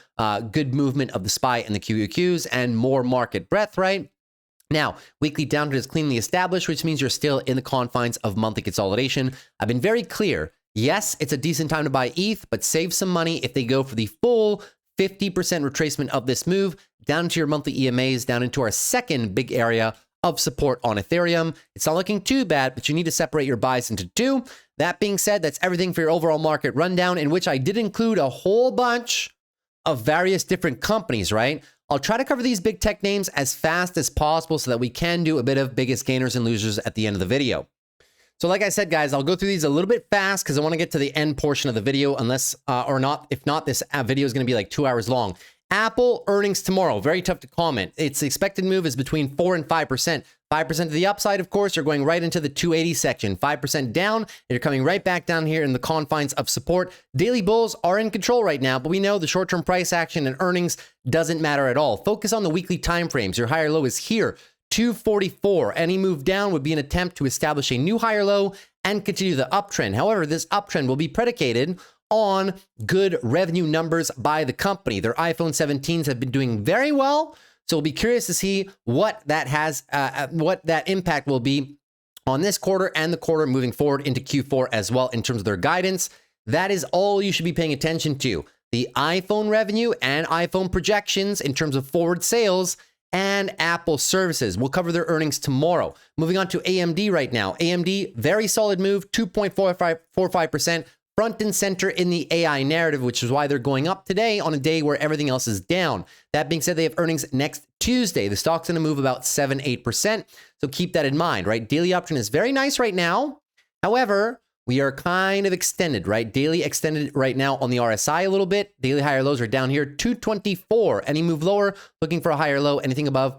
[SPEAKER 1] good movement of the SPY and the QQQs and more market breadth, right? Now, weekly downtrend is cleanly established, which means you're still in the confines of monthly consolidation. I've been very clear. Yes, it's a decent time to buy ETH, but save some money if they go for the full 50% retracement of this move. down to your monthly EMAs, down into our second big area of support on Ethereum. It's not looking too bad, but you need to separate your buys into two. That being said, that's everything for your overall market rundown, in which I did include a whole bunch of various different companies, right? I'll try to cover these big tech names as fast as possible so that we can do a bit of biggest gainers and losers at the end of the video. So like I said, guys, I'll go through these a little bit fast because I want to get to the end portion of the video, unless if not, this video is going to be like 2 hours long. Apple earnings tomorrow, very tough to comment. Its expected move is between 4 and 5%. 5% to the upside, of course, you're going right into the 280 section. 5% down, you're coming right back down here in the confines of support. Daily bulls are in control right now, but we know the short-term price action and earnings doesn't matter at all. Focus on the weekly time frames. Your higher low is here, 244. Any move down would be an attempt to establish a new higher low and continue the uptrend. However, this uptrend will be predicated on good revenue numbers by the company. Their iPhone 17s have been doing very well, so we'll be curious to see what that has, what that impact will be on this quarter and the quarter moving forward into Q4 as well in terms of their guidance. That is all you should be paying attention to. The iPhone revenue and iPhone projections in terms of forward sales and Apple services. We'll cover their earnings tomorrow. Moving on to AMD right now. AMD, very solid move, 2.45%. Front and center in the AI narrative, which is why they're going up today on a day where everything else is down. That being said, they have earnings next Tuesday. The stock's going to move about 7-8%. So keep that in mind, right? Daily uptrend is very nice right now. However, we are kind of extended, right? Daily extended right now on the RSI a little bit. Daily higher lows are down here, 224. Any move lower, looking for a higher low, anything above,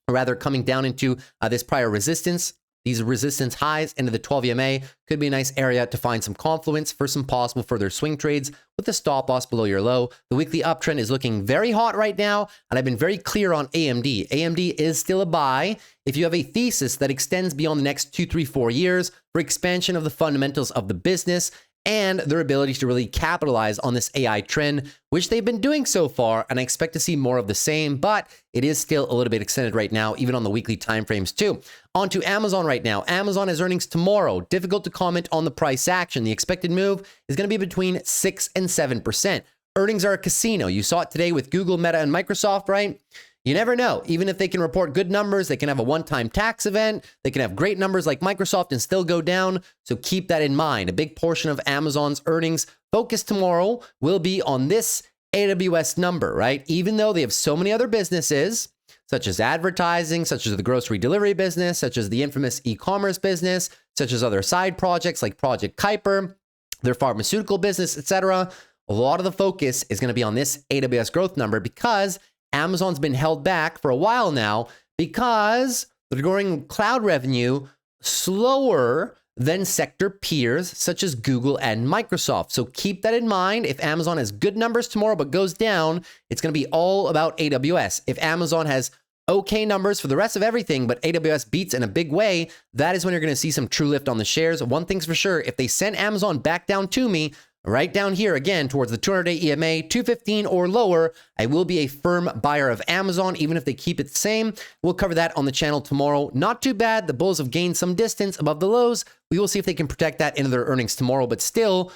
[SPEAKER 1] or rather coming down into this prior resistance. These resistance highs into the 12 EMA could be a nice area to find some confluence for some possible further swing trades with the stop loss below your low. The weekly uptrend is looking very hot right now, and I've been very clear on AMD. AMD is still a buy if you have a thesis that extends beyond the next 2, 3, 4 years for expansion of the fundamentals of the business and their ability to really capitalize on this AI trend, which they've been doing so far, and I expect to see more of the same, but it is still a little bit extended right now, even on the weekly timeframes too. On to Amazon right now. Amazon has earnings tomorrow. Difficult to comment on the price action. The expected move is going to be between 6 and 7%. Earnings are a casino. You saw it today with Google, Meta, and Microsoft, right? You never know. Even if they can report good numbers, they can have a one-time tax event. They can have great numbers like Microsoft and still go down. So keep that in mind. A big portion of Amazon's earnings focus tomorrow will be on this AWS number, right? Even though they have so many other businesses, such as advertising, such as the grocery delivery business, such as the infamous e-commerce business, such as other side projects like Project Kuiper, their pharmaceutical business, etc. A lot of the focus is going to be on this AWS growth number because Amazon's been held back for a while now because they're growing cloud revenue slower than sector peers such as Google and Microsoft. So keep that in mind. If Amazon has good numbers tomorrow but goes down, it's going to be all about AWS. If Amazon has okay numbers for the rest of everything, but AWS beats in a big way, that is when you're going to see some true lift on the shares. One thing's for sure, if they send Amazon back down to me, right down here again towards the 200-day EMA, 215 or lower, I will be a firm buyer of Amazon, even if they keep it the same. We'll cover that on the channel tomorrow. Not too bad. The bulls have gained some distance above the lows. We will see if they can protect that into their earnings tomorrow, but still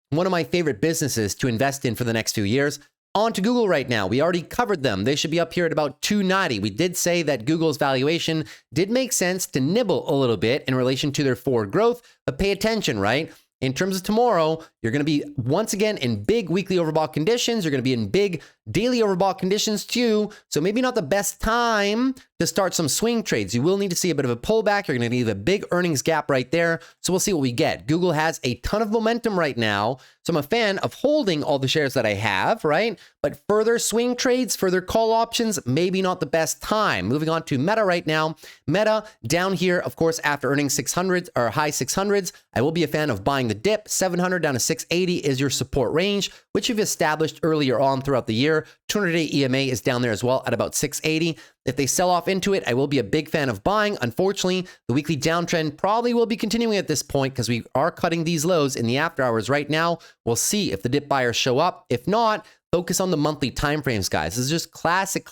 [SPEAKER 1] one of my favorite businesses to invest in for the next few years. On to Google right now. We already covered them. They should be up here at about 290. We did say that Google's valuation did make sense to nibble a little bit in relation to their forward growth, but pay attention, right? In terms of tomorrow, you're going to be once again in big weekly overbought conditions. You're going to be in big daily overbought conditions too. So maybe not the best time to start some swing trades. You will need to see a bit of a pullback. You're going to need a big earnings gap right there. So we'll see what we get. Google has a ton of momentum right now. So I'm a fan of holding all the shares that I have, right? But further swing trades, further call options, maybe not the best time. Moving on to Meta right now. Meta down here, of course, after earning 600 or high 600s. I will be a fan of buying the dip. 700 down to 680 is your support range, which you've established earlier on throughout the year. 200-day EMA is down there as well at about 680. If they sell off into it, I will be a big fan of buying. Unfortunately, the weekly downtrend probably will be continuing at this point because we are cutting these lows in the after hours right now. We'll see if the dip buyers show up. If not, focus on the monthly timeframes, guys. This is just classic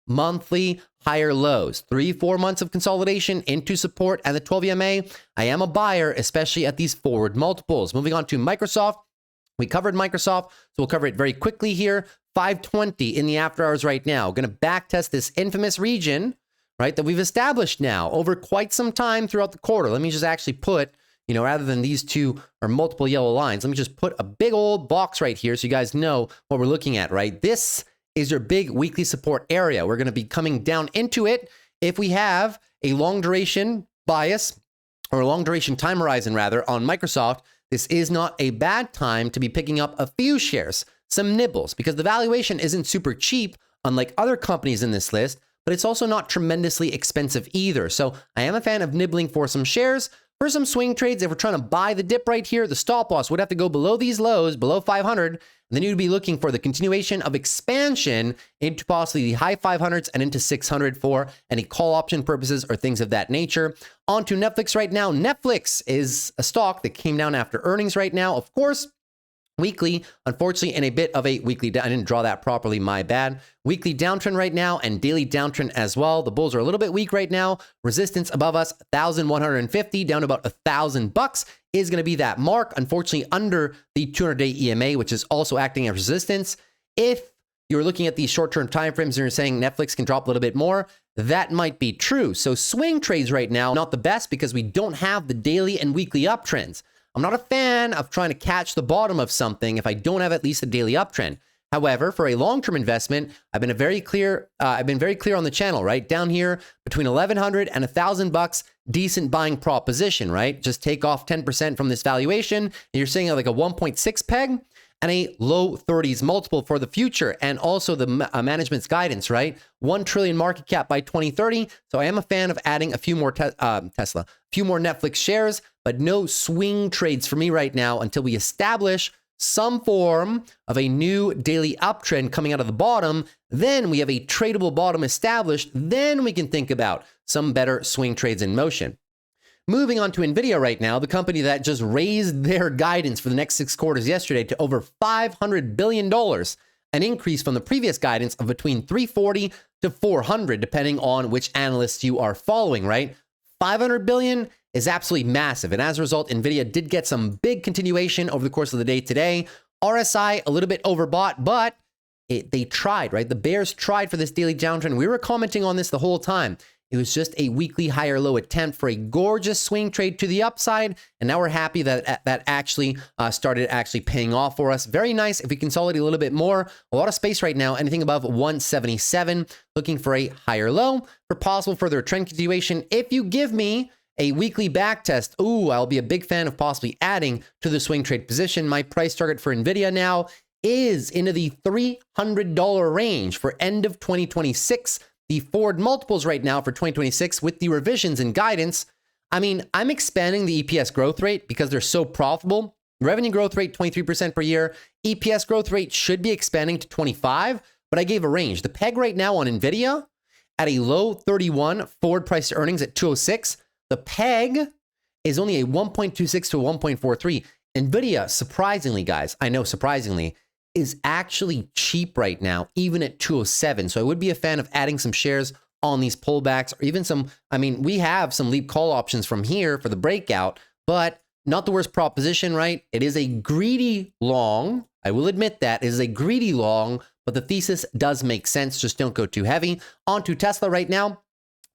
[SPEAKER 1] monthly higher lows. 3-4 months of consolidation into support and the 12 EMA. I am a buyer, especially at these forward multiples. Moving on to Microsoft. We covered Microsoft, so we'll cover it very quickly here. 520 in the after hours right now. Going to back test this infamous region, right, that we've established now over quite some time throughout the quarter. Let me just actually put, you know, rather than these two or multiple yellow lines, let me just put a big old box right here so you guys know what we're looking at, right? This is your big weekly support area. We're going to be coming down into it if we have a long duration bias or a long duration time horizon rather on Microsoft. This is not a bad time to be picking up a few shares, some nibbles, because the valuation isn't super cheap, unlike other companies in this list, but it's also not tremendously expensive either. So I am a fan of nibbling for some shares. For some swing trades, if we're trying to buy the dip right here, the stop loss would have to go below these lows, below 500, and then you'd be looking for the continuation of expansion into possibly the high 500s and into 600 for any call option purposes or things of that nature. On to Netflix right now. Netflix is a stock that came down after earnings right now. Of course, weekly, unfortunately, in a bit of a weekly, I didn't draw that properly, my bad. Weekly downtrend right now and daily downtrend as well. The bulls are a little bit weak right now. Resistance above us, 1,150 down to about $1,000 is going to be that mark. Unfortunately, under the 200-day EMA, which is also acting as resistance. If you're looking at these short-term timeframes and you're saying Netflix can drop a little bit more, that might be true. So swing trades right now, not the best because we don't have the daily and weekly uptrends. I'm not a fan of trying to catch the bottom of something if I don't have at least a daily uptrend. However, for a long-term investment, I've been very clear on the channel, right? Down here between $1,100 and $1,000, decent buying proposition, right? Just take off 10% from this valuation, and you're seeing like a 1.6 peg and a low 30s multiple for the future, and also the management's guidance, right? 1 trillion market cap by 2030. So I am a fan of adding a few more Netflix shares, but no swing trades for me right now until we establish some form of a new daily uptrend coming out of the bottom. Then we have a tradable bottom established. Then we can think about some better swing trades in motion. Moving on to NVIDIA right now, the company that just raised their guidance for the next 6 quarters yesterday to over $500 billion, an increase from the previous guidance of between 340 to 400, depending on which analysts you are following, right? 500 billion is absolutely massive. And as a result, NVIDIA did get some big continuation over the course of the day today. RSI, a little bit overbought, but they tried, right? The bears tried for this daily downtrend. We were commenting on this the whole time. It was just a weekly higher low attempt for a gorgeous swing trade to the upside. And now we're happy that that actually started paying off for us. Very nice. If we consolidate a little bit more, a lot of space right now, anything above 177, looking for a higher low for possible further trend continuation. If you give me a weekly back test, I'll be a big fan of possibly adding to the swing trade position. My price target for NVIDIA now is into the $300 range for end of 2026. The forward multiples right now for 2026 with the revisions and guidance. I mean, I'm expanding the EPS growth rate because they're so profitable. Revenue growth rate, 23% per year. EPS growth rate should be expanding to 25, but I gave a range. The peg right now on NVIDIA at a low 31, forward price to earnings at 206. The peg is only a 1.26 to 1.43. NVIDIA, surprisingly, guys, I know surprisingly, is actually cheap right now, even at 207. So I would be a fan of adding some shares on these pullbacks or even some, I mean, we have some leap call options from here for the breakout, but not the worst proposition, right? It is a greedy long. I will admit that it is a greedy long, but the thesis does make sense. Just don't go too heavy. On to Tesla right now.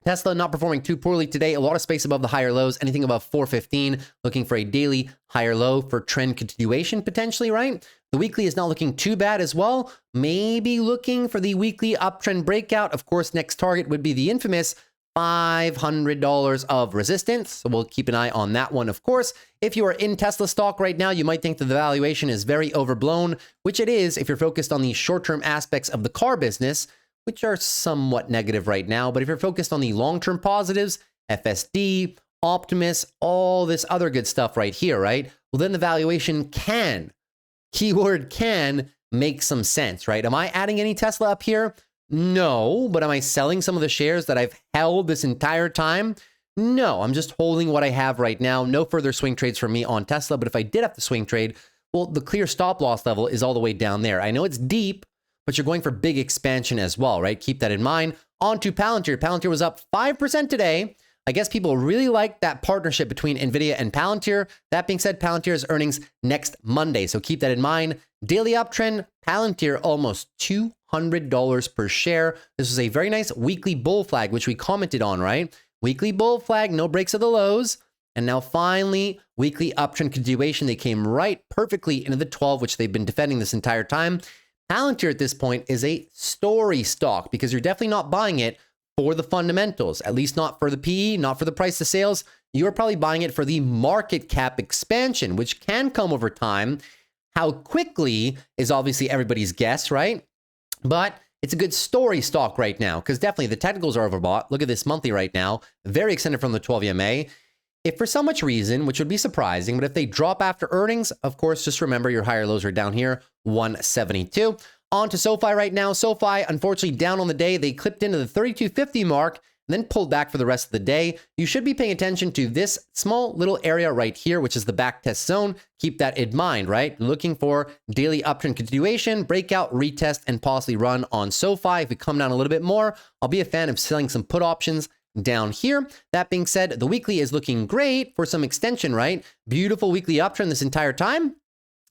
[SPEAKER 1] Tesla not performing too poorly today. A lot of space above the higher lows, anything above 415, looking for a daily higher low for trend continuation potentially, right? The weekly is not looking too bad as well. Maybe looking for the weekly uptrend breakout. Of course, next target would be the infamous $500 of resistance. So we'll keep an eye on that one, of course. If you are in Tesla stock right now, you might think that the valuation is very overblown, which it is if you're focused on the short-term aspects of the car business, which are somewhat negative right now. But if you're focused on the long-term positives, FSD, Optimus, all this other good stuff right here, right? Well, then the valuation can, keyword can, make some sense, right? Am I adding any Tesla up here? No. But am I selling some of the shares that I've held this entire time? No. I'm just holding what I have right now. No further swing trades for me on Tesla. But if I did have to swing trade, well, the clear stop loss level is all the way down there. I know it's deep, but you're going for big expansion as well, right? Keep that in mind. On to Palantir. Palantir was up 5% today. I guess people really like that partnership between NVIDIA and Palantir. That being said, Palantir's earnings next Monday, so keep that in mind. Daily uptrend, Palantir almost $200 per share. This was a very nice weekly bull flag, which we commented on, right? Weekly bull flag, no breaks of the lows. And now finally, weekly uptrend continuation. They came right perfectly into the 12, which they've been defending this entire time. Palantir at this point is a story stock because you're definitely not buying it for the fundamentals, at least not for the PE, not for the price to sales. You're probably buying it for the market cap expansion, which can come over time. How quickly is obviously everybody's guess, right? But it's a good story stock right now because definitely the technicals are overbought. Look at this monthly right now, very extended from the 12 EMA. If for so much reason, which would be surprising, but if they drop after earnings, of course, just remember your higher lows are down here, 172. On to SOFI right now. SOFI, unfortunately, down on the day. They clipped into the 3250 mark and then pulled back for the rest of the day. You should be paying attention to this small little area right here, which is the backtest zone. Keep that in mind, right? Looking for daily uptrend continuation, breakout, retest, and possibly run on SOFI. If we come down a little bit more, I'll be a fan of selling some put options down here. That being said, the weekly is looking great for some extension, right? Beautiful weekly uptrend this entire time.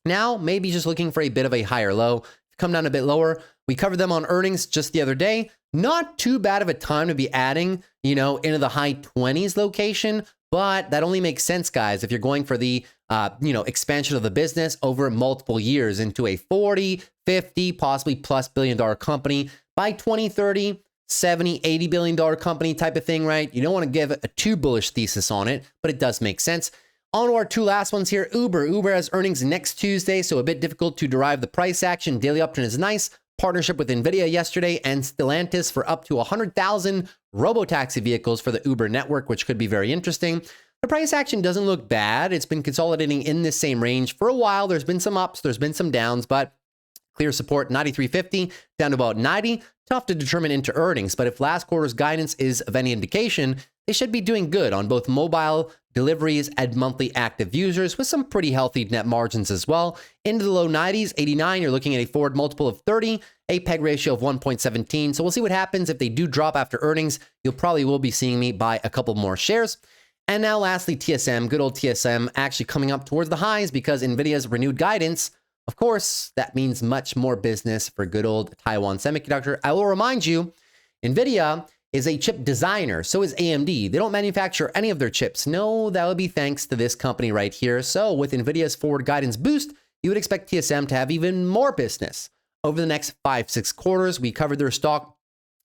[SPEAKER 1] Now, maybe just looking for a bit of a higher low. Come down a bit lower. We covered them on earnings just the other day. Not too bad of a time to be adding, into the high 20s location, but that only makes sense, guys, if you're going for the, expansion of the business over multiple years into a 40, 50, possibly plus billion-dollar company by 2030. 70, $80 billion company type of thing, right? You don't want to give a too bullish thesis on it, but it does make sense. On to our two last ones here. Uber. Uber has earnings next Tuesday, so a bit difficult to derive the price action. Daily uptrend is nice. Partnership with NVIDIA yesterday and Stellantis for up to 100,000 robotaxi vehicles for the Uber network, which could be very interesting. The price action doesn't look bad. It's been consolidating in this same range for a while. There's been some ups, there's been some downs, but clear support 93.50 down to about 90. Tough to determine into earnings, but if last quarter's guidance is of any indication, they should be doing good on both mobile deliveries and monthly active users with some pretty healthy net margins as well. Into the low 90s, 89, you're looking at a forward multiple of 30, a PEG ratio of 1.17. So we'll see what happens if they do drop after earnings. You'll probably will be seeing me buy a couple more shares. And now lastly, TSM, good old TSM, actually coming up towards the highs because NVIDIA's renewed guidance. Of course, that means much more business for good old Taiwan Semiconductor. I will remind you, NVIDIA is a chip designer. So is AMD. They don't manufacture any of their chips. No, that would be thanks to this company right here. So with NVIDIA's forward guidance boost, you would expect TSM to have even more business over the next 5-6 quarters. We covered their stock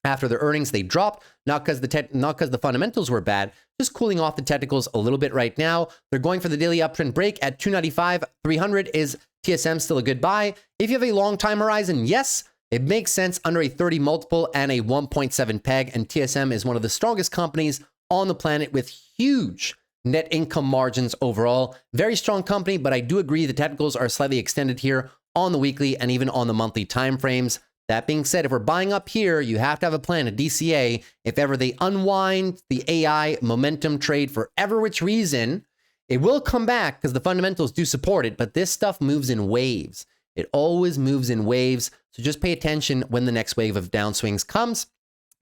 [SPEAKER 1] after their earnings. They dropped, not because the fundamentals were bad, just cooling off the technicals a little bit right now. They're going for the daily uptrend break at 295. 300 is TSM still a good buy. If you have a long time horizon, yes, it makes sense under a 30 multiple and a 1.7 PEG, and TSM is one of the strongest companies on the planet with huge net income margins overall. Very strong company, but I do agree the technicals are slightly extended here on the weekly and even on the monthly timeframes. That being said, if we're buying up here, you have to have a plan, a DCA. If ever they unwind the AI momentum trade for ever which reason, it will come back because the fundamentals do support it, but this stuff moves in waves. It always moves in waves, so just pay attention when the next wave of downswings comes.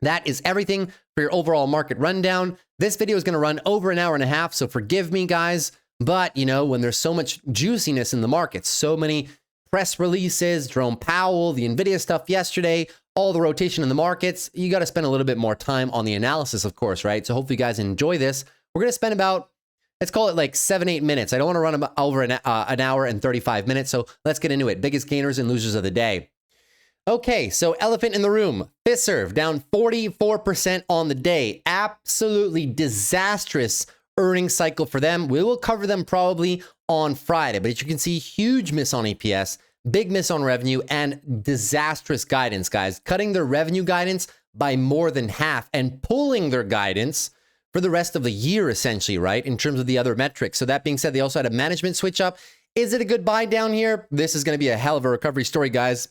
[SPEAKER 1] That is everything for your overall market rundown. This video is going to run over an hour and a half, so forgive me, guys. But, when there's so much juiciness in the market, so many press releases, Jerome Powell, the NVIDIA stuff yesterday, all the rotation in the markets, you got to spend a little bit more time on the analysis, of course, right? So hopefully you guys enjoy this. We're going to spend about, let's call it like 7-8 minutes. I don't want to run over an hour and 35 minutes, so let's get into it. Biggest gainers and losers of the day. Okay, so elephant in the room. Fiserv down 44% on the day. Absolutely disastrous earnings cycle for them. We will cover them probably on Friday, but you can see huge miss on EPS, big miss on revenue, and disastrous guidance, guys. Cutting their revenue guidance by more than half and pulling their guidance for the rest of the year, essentially, right, in terms of the other metrics. So that being said, they also had a management switch up. Is it a good buy down here? This is going to be a hell of a recovery story, guys.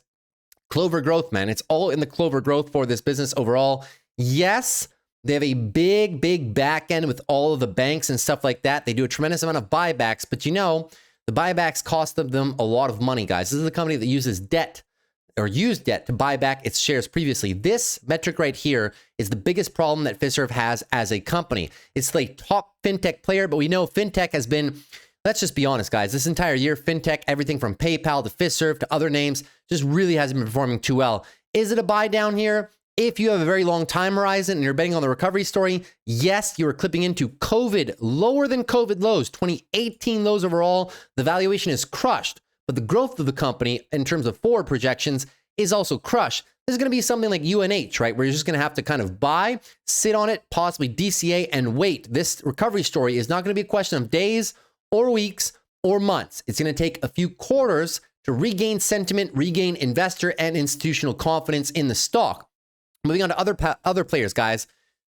[SPEAKER 1] Clover growth, man. It's all in the Clover growth for this business overall. Yes, they have a big back end with all of the banks and stuff like that. They do a tremendous amount of buybacks, but the buybacks cost them a lot of money, guys. This is a company that uses debt or used debt to buy back its shares previously. This metric right here is the biggest problem that Fiserv has as a company. It's the top fintech player, but we know fintech has been, let's just be honest, guys, this entire year, fintech, everything from PayPal to Fiserv to other names, just really hasn't been performing too well. Is it a buy down here? If you have a very long time horizon and you're betting on the recovery story, yes, you are clipping into COVID, lower than COVID lows, 2018 lows overall. The valuation is crushed, but the growth of the company in terms of forward projections is also crushed. This is going to be something like UNH, right? Where you're just going to have to kind of buy, sit on it, possibly DCA and wait. This recovery story is not going to be a question of days or weeks or months. It's going to take a few quarters to regain sentiment, regain investor and institutional confidence in the stock. Moving on to other players, guys.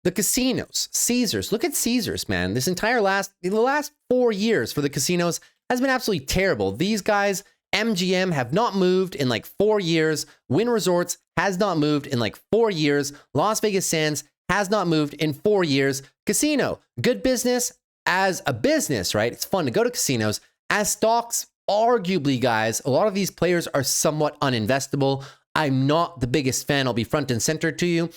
[SPEAKER 1] The casinos, Caesars. Look at Caesars, man. This entire the last 4 years for the casinos has been absolutely terrible. These guys, MGM, have not moved in like 4 years. Wynn Resorts has not moved in like 4 years. Las Vegas Sands has not moved in 4 years. Casino, good business as a business, right? It's fun to go to casinos. As stocks, arguably, guys, a lot of these players are somewhat uninvestable. I'm not the biggest fan. I'll be front and center to you,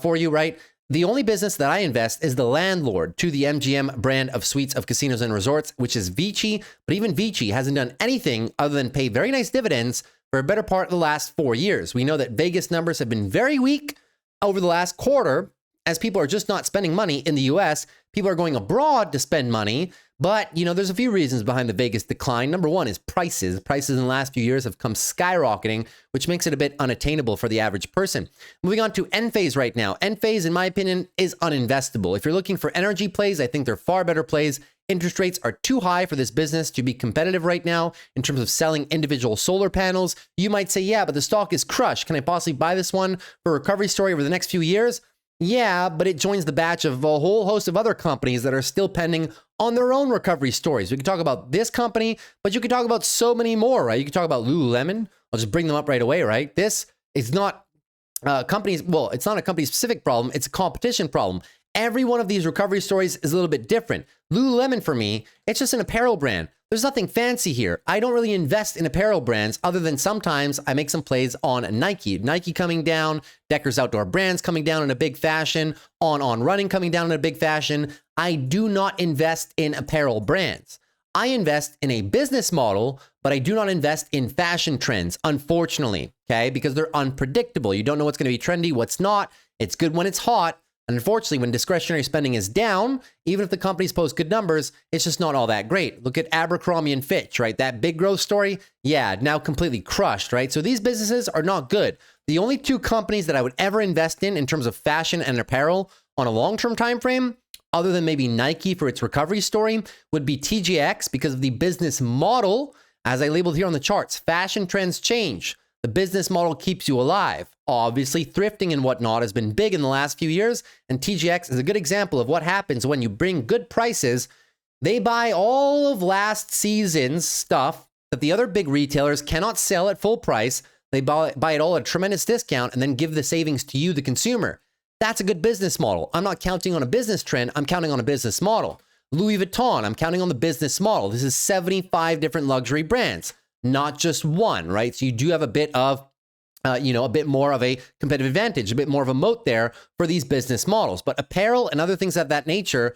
[SPEAKER 1] for you, right? The only business that I invest is the landlord to the MGM brand of suites of casinos and resorts, which is Vici. But even Vici hasn't done anything other than pay very nice dividends for a better part of the last 4 years. We know that Vegas numbers have been very weak over the last quarter as people are just not spending money in the US. People are going abroad to spend money. But, you know, there's a few reasons behind the Vegas decline. Number one is prices. Prices in the last few years have come skyrocketing, which makes it a bit unattainable for the average person. Moving on to Enphase right now. Enphase, in my opinion, is uninvestable. If you're looking for energy plays, I think they're far better plays. Interest rates are too high for this business to be competitive right now in terms of selling individual solar panels. You might say, yeah, but the stock is crushed. Can I possibly buy this one for a recovery story over the next few years? Yeah, but it joins the batch of a whole host of other companies that are still pending on their own recovery stories. We can talk about this company, but you can talk about so many more, right? You can talk about Lululemon. I'll just bring them up right away, right? This is not companies. Well, it's not a company specific problem. It's a competition problem. Every one of these recovery stories is a little bit different. Lululemon, for me, it's just an apparel brand. There's nothing fancy here. I don't really invest in apparel brands other than sometimes I make some plays on Nike. Nike coming down, Decker's Outdoor Brands coming down in a big fashion, On Running coming down in a big fashion. I do not invest in apparel brands. I invest in a business model, but I do not invest in fashion trends, unfortunately, okay? Because they're unpredictable. You don't know what's going to be trendy, what's not. It's good when it's hot. And unfortunately, when discretionary spending is down, even if the companies post good numbers, it's just not all that great. Look at Abercrombie and Fitch, right? That big growth story, yeah, now completely crushed, right? So these businesses are not good. The only two companies that I would ever invest in terms of fashion and apparel on a long-term time frame, other than maybe Nike for its recovery story, would be TJX because of the business model. As I labeled here on the charts, fashion trends change. The business model keeps you alive. Obviously, thrifting and whatnot has been big in the last few years, and TJX is a good example of what happens when you bring good prices. They buy all of last season's stuff that the other big retailers cannot sell at full price. They buy it all at a tremendous discount and then give the savings to you, the consumer. That's a good business model. I'm not counting on a business trend. I'm counting on a business model. Louis Vuitton, I'm counting on the business model. This is 75 different luxury brands, not just one, right? So you do have a bit of, a bit more of a competitive advantage, a bit more of a moat there for these business models. But apparel and other things of that nature,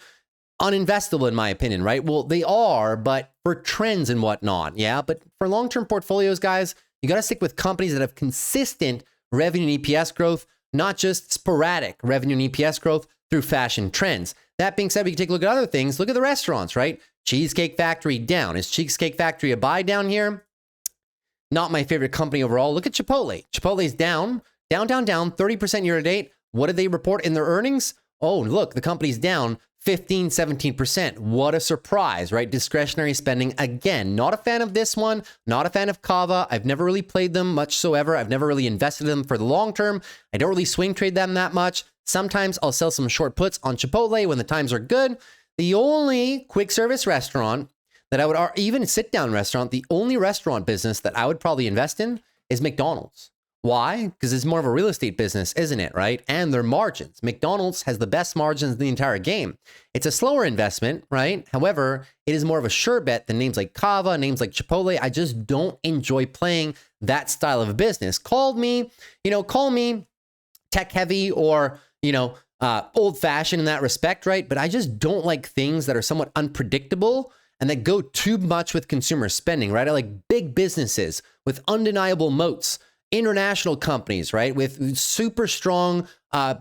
[SPEAKER 1] uninvestable in my opinion, right? Well, they are, but for trends and whatnot, yeah. But for long-term portfolios, guys, you got to stick with companies that have consistent revenue and EPS growth, not just sporadic revenue and EPS growth through fashion trends. That being said, we can take a look at other things. Look at the restaurants, right? Cheesecake Factory down. Is Cheesecake Factory a buy down here? Not my favorite company overall. Look at Chipotle. Chipotle's down, 30% year to date. What did they report in their earnings? Oh, look, the company's down 15, 17%. What a surprise, right? Discretionary spending. Again, not a fan of this one. Not a fan of Kava. I've never really played them much so ever. I've never really invested in them for the long term. I don't really swing trade them that much. Sometimes I'll sell some short puts on Chipotle when the times are good. The only quick service restaurant that I would, or even sit down restaurant, the only restaurant business that I would probably invest in is McDonald's. Why? Because it's more of a real estate business, isn't it, right? And their margins. McDonald's has the best margins in the entire game. It's a slower investment, right? However, it is more of a sure bet than names like Kava, names like Chipotle. I just don't enjoy playing that style of business. Call me tech heavy or, old fashioned in that respect, right? But I just don't like things that are somewhat unpredictable and that go too much with consumer spending, right? I like big businesses with undeniable moats, international companies, right? With super strong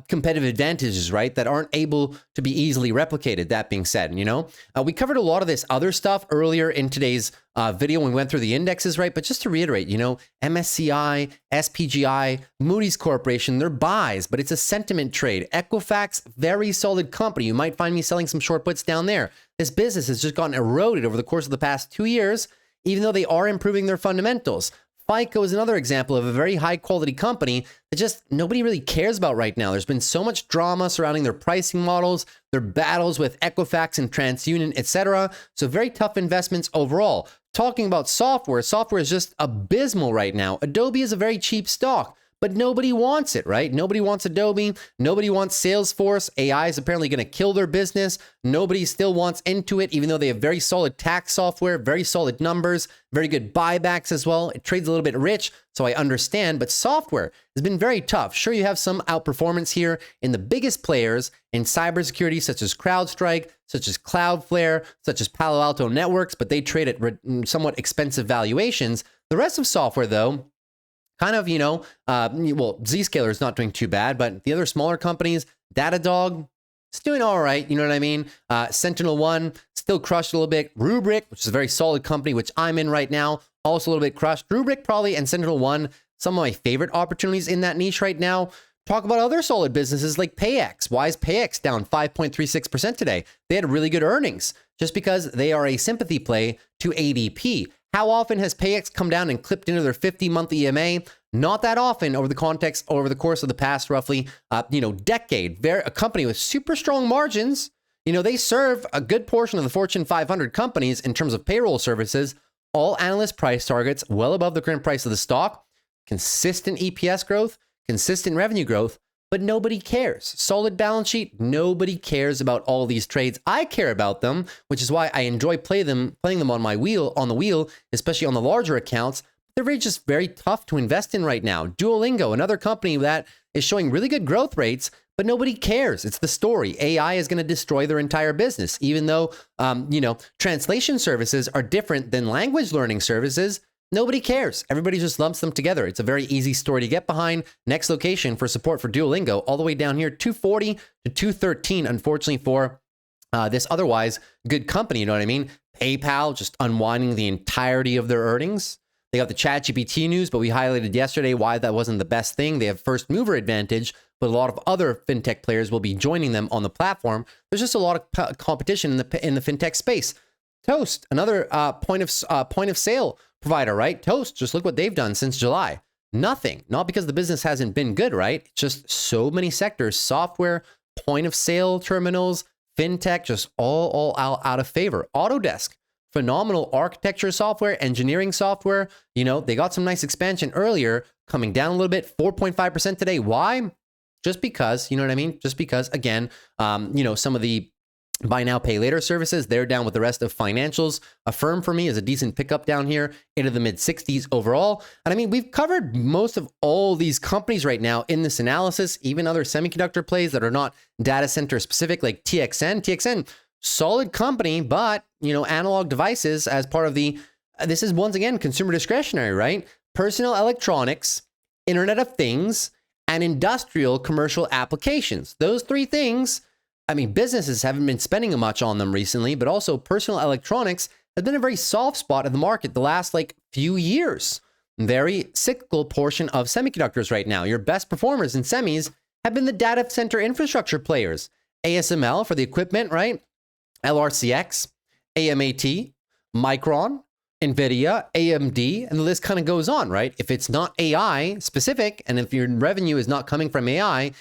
[SPEAKER 1] competitive advantages, right? That aren't able to be easily replicated. That being said, we covered a lot of this other stuff earlier in today's video when we went through the indexes, right? But just to reiterate, MSCI, SPGI, Moody's Corporation, they're buys, but it's a sentiment trade. Equifax, very solid company. You might find me selling some short puts down there. This business has just gotten eroded over the course of the past 2 years, even though they are improving their fundamentals. FICO is another example of a very high quality company that just nobody really cares about right now. There's been so much drama surrounding their pricing models, their battles with Equifax and TransUnion, etc. So very tough investments overall. Talking about software is just abysmal right now. Adobe is a very cheap stock, but nobody wants it, right? Nobody wants Adobe. Nobody wants Salesforce. AI is apparently going to kill their business. Nobody still wants Intuit, even though they have very solid tax software, very solid numbers, very good buybacks as well. It trades a little bit rich, so I understand, but software has been very tough. Sure, you have some outperformance here in the biggest players in cybersecurity, such as CrowdStrike, such as Cloudflare, such as Palo Alto Networks, but they trade at somewhat expensive valuations. The rest of software, though, kind of, Zscaler is not doing too bad, but the other smaller companies, Datadog, it's doing all right. You know what I mean? SentinelOne still crushed a little bit. Rubrik, which is a very solid company, which I'm in right now, also a little bit crushed. Rubrik probably and SentinelOne, some of my favorite opportunities in that niche right now. Talk about other solid businesses like PayX. Why is PayX down 5.36% today? They had really good earnings just because they are a sympathy play to ADP. How often has PayX come down and clipped into their 50-month EMA? Not that often over the course of the past roughly, decade. They're a company with super strong margins. They serve a good portion of the Fortune 500 companies in terms of payroll services. All analyst price targets well above the current price of the stock. Consistent EPS growth, consistent revenue growth, but nobody cares. Solid balance sheet, nobody cares about all these trades. I care about them, which is why I enjoy playing them on the wheel, especially on the larger accounts. They're just very tough to invest in right now. Duolingo, another company that is showing really good growth rates, but nobody cares. It's the story. AI is going to destroy their entire business, even though, translation services are different than language learning services. Nobody cares. Everybody just lumps them together. It's a very easy story to get behind. Next location for support for Duolingo, all the way down here, 240 to 213, unfortunately, for this otherwise good company. You know what I mean? PayPal just unwinding the entirety of their earnings. They got the ChatGPT news, but we highlighted yesterday why that wasn't the best thing. They have first mover advantage, but a lot of other fintech players will be joining them on the platform. There's just a lot of competition in the fintech space. Toast, another point of sale provider, right? Toast, just look what they've done since July. Nothing. Not because the business hasn't been good, right? Just so many sectors, software, point of sale terminals, fintech, just all out of favor. Autodesk, phenomenal architecture software, engineering software. They got some nice expansion earlier, coming down a little bit, 4.5% today. Why? Just because, you know what I mean? Just because, again, some of the buy now, pay later services, they're down with the rest of financials. Affirm for me is a decent pickup down here into the mid 60s overall. And I mean, we've covered most of all these companies right now in this analysis, even other semiconductor plays that are not data center specific, like TXN. TXN, solid company, but, analog devices as part of this is once again, consumer discretionary, right? Personal electronics, Internet of Things, and industrial commercial applications. Those three things, I mean, businesses haven't been spending much on them recently, but also personal electronics has been a very soft spot in the market the last few years. Very cyclical portion of semiconductors right now. Your best performers in semis have been the data center infrastructure players. ASML for the equipment, right? LRCX, AMAT, Micron, NVIDIA, AMD, and the list kind of goes on, right? If it's not AI specific, and if your revenue is not coming from AI,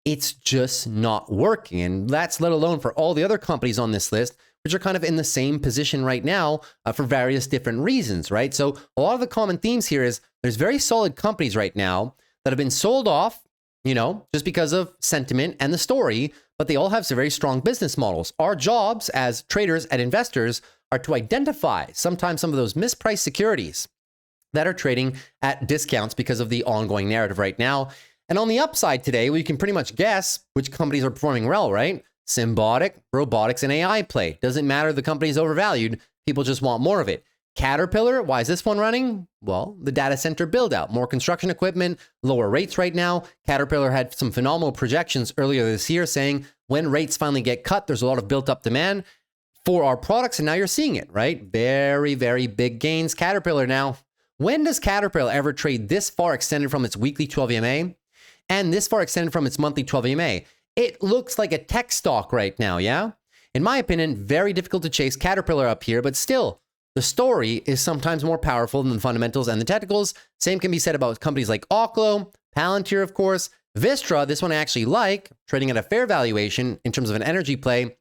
[SPEAKER 1] it's just not working. And that's let alone for all the other companies on this list, which are kind of in the same position right now for various different reasons, right? So a lot of the common themes here is there's very solid companies right now that have been sold off, just because of sentiment and the story, but they all have some very strong business models. Our jobs as traders and investors are to identify sometimes some of those mispriced securities that are trading at discounts because of the ongoing narrative right now. And on the upside today, we can pretty much guess which companies are performing well, right? Symbiotic, robotics, and AI play. Doesn't matter, the company's overvalued. People just want more of it. Caterpillar, why is this one running? Well, the data center build out, more construction equipment, lower rates right now. Caterpillar had some phenomenal projections earlier this year saying when rates finally get cut, there's a lot of built up demand for our products. And now you're seeing it, right? Very, very big gains. Caterpillar now. When does Caterpillar ever trade this far extended from its weekly 12 EMA and this far extended from its monthly 12 EMA? It looks like a tech stock right now, yeah? In my opinion, very difficult to chase Caterpillar up here, but still, the story is sometimes more powerful than the fundamentals and the technicals. Same can be said about companies like Oklo, Palantir, of course. Vistra, this one I actually like, trading at a fair valuation in terms of an energy play.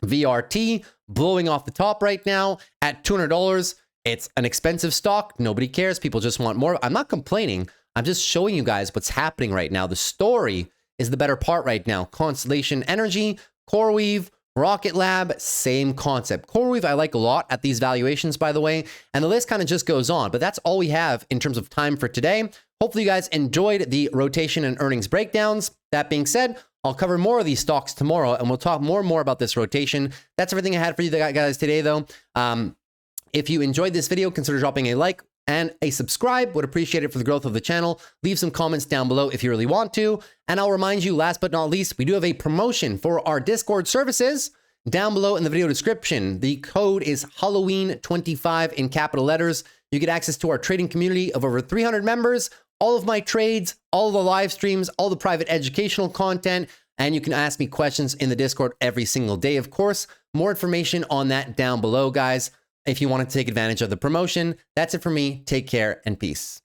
[SPEAKER 1] VRT, blowing off the top right now at $200. It's an expensive stock. Nobody cares. People just want more. I'm not complaining. I'm just showing you guys what's happening right now. The story is the better part right now. Constellation Energy, CoreWeave, Rocket Lab, same concept. CoreWeave I like a lot at these valuations, by the way, and the list kind of just goes on, but that's all we have in terms of time for today. Hopefully you guys enjoyed the rotation and earnings breakdowns. That being said, I'll cover more of these stocks tomorrow, and we'll talk more and more about this rotation. That's everything I had for you guys today, though. If you enjoyed this video, consider dropping a like and a subscribe. Would appreciate it for the growth of the channel. Leave some comments down below if you really want to. And I'll remind you, last but not least, we do have a promotion for our Discord services down below in the video description. The code is Halloween25 in capital letters. You get access to our trading community of over 300 members, all of my trades, all the live streams, all the private educational content, and you can ask me questions in the Discord every single day, of course. More information on that down below, guys, if you want to take advantage of the promotion. That's it for me. Take care and peace.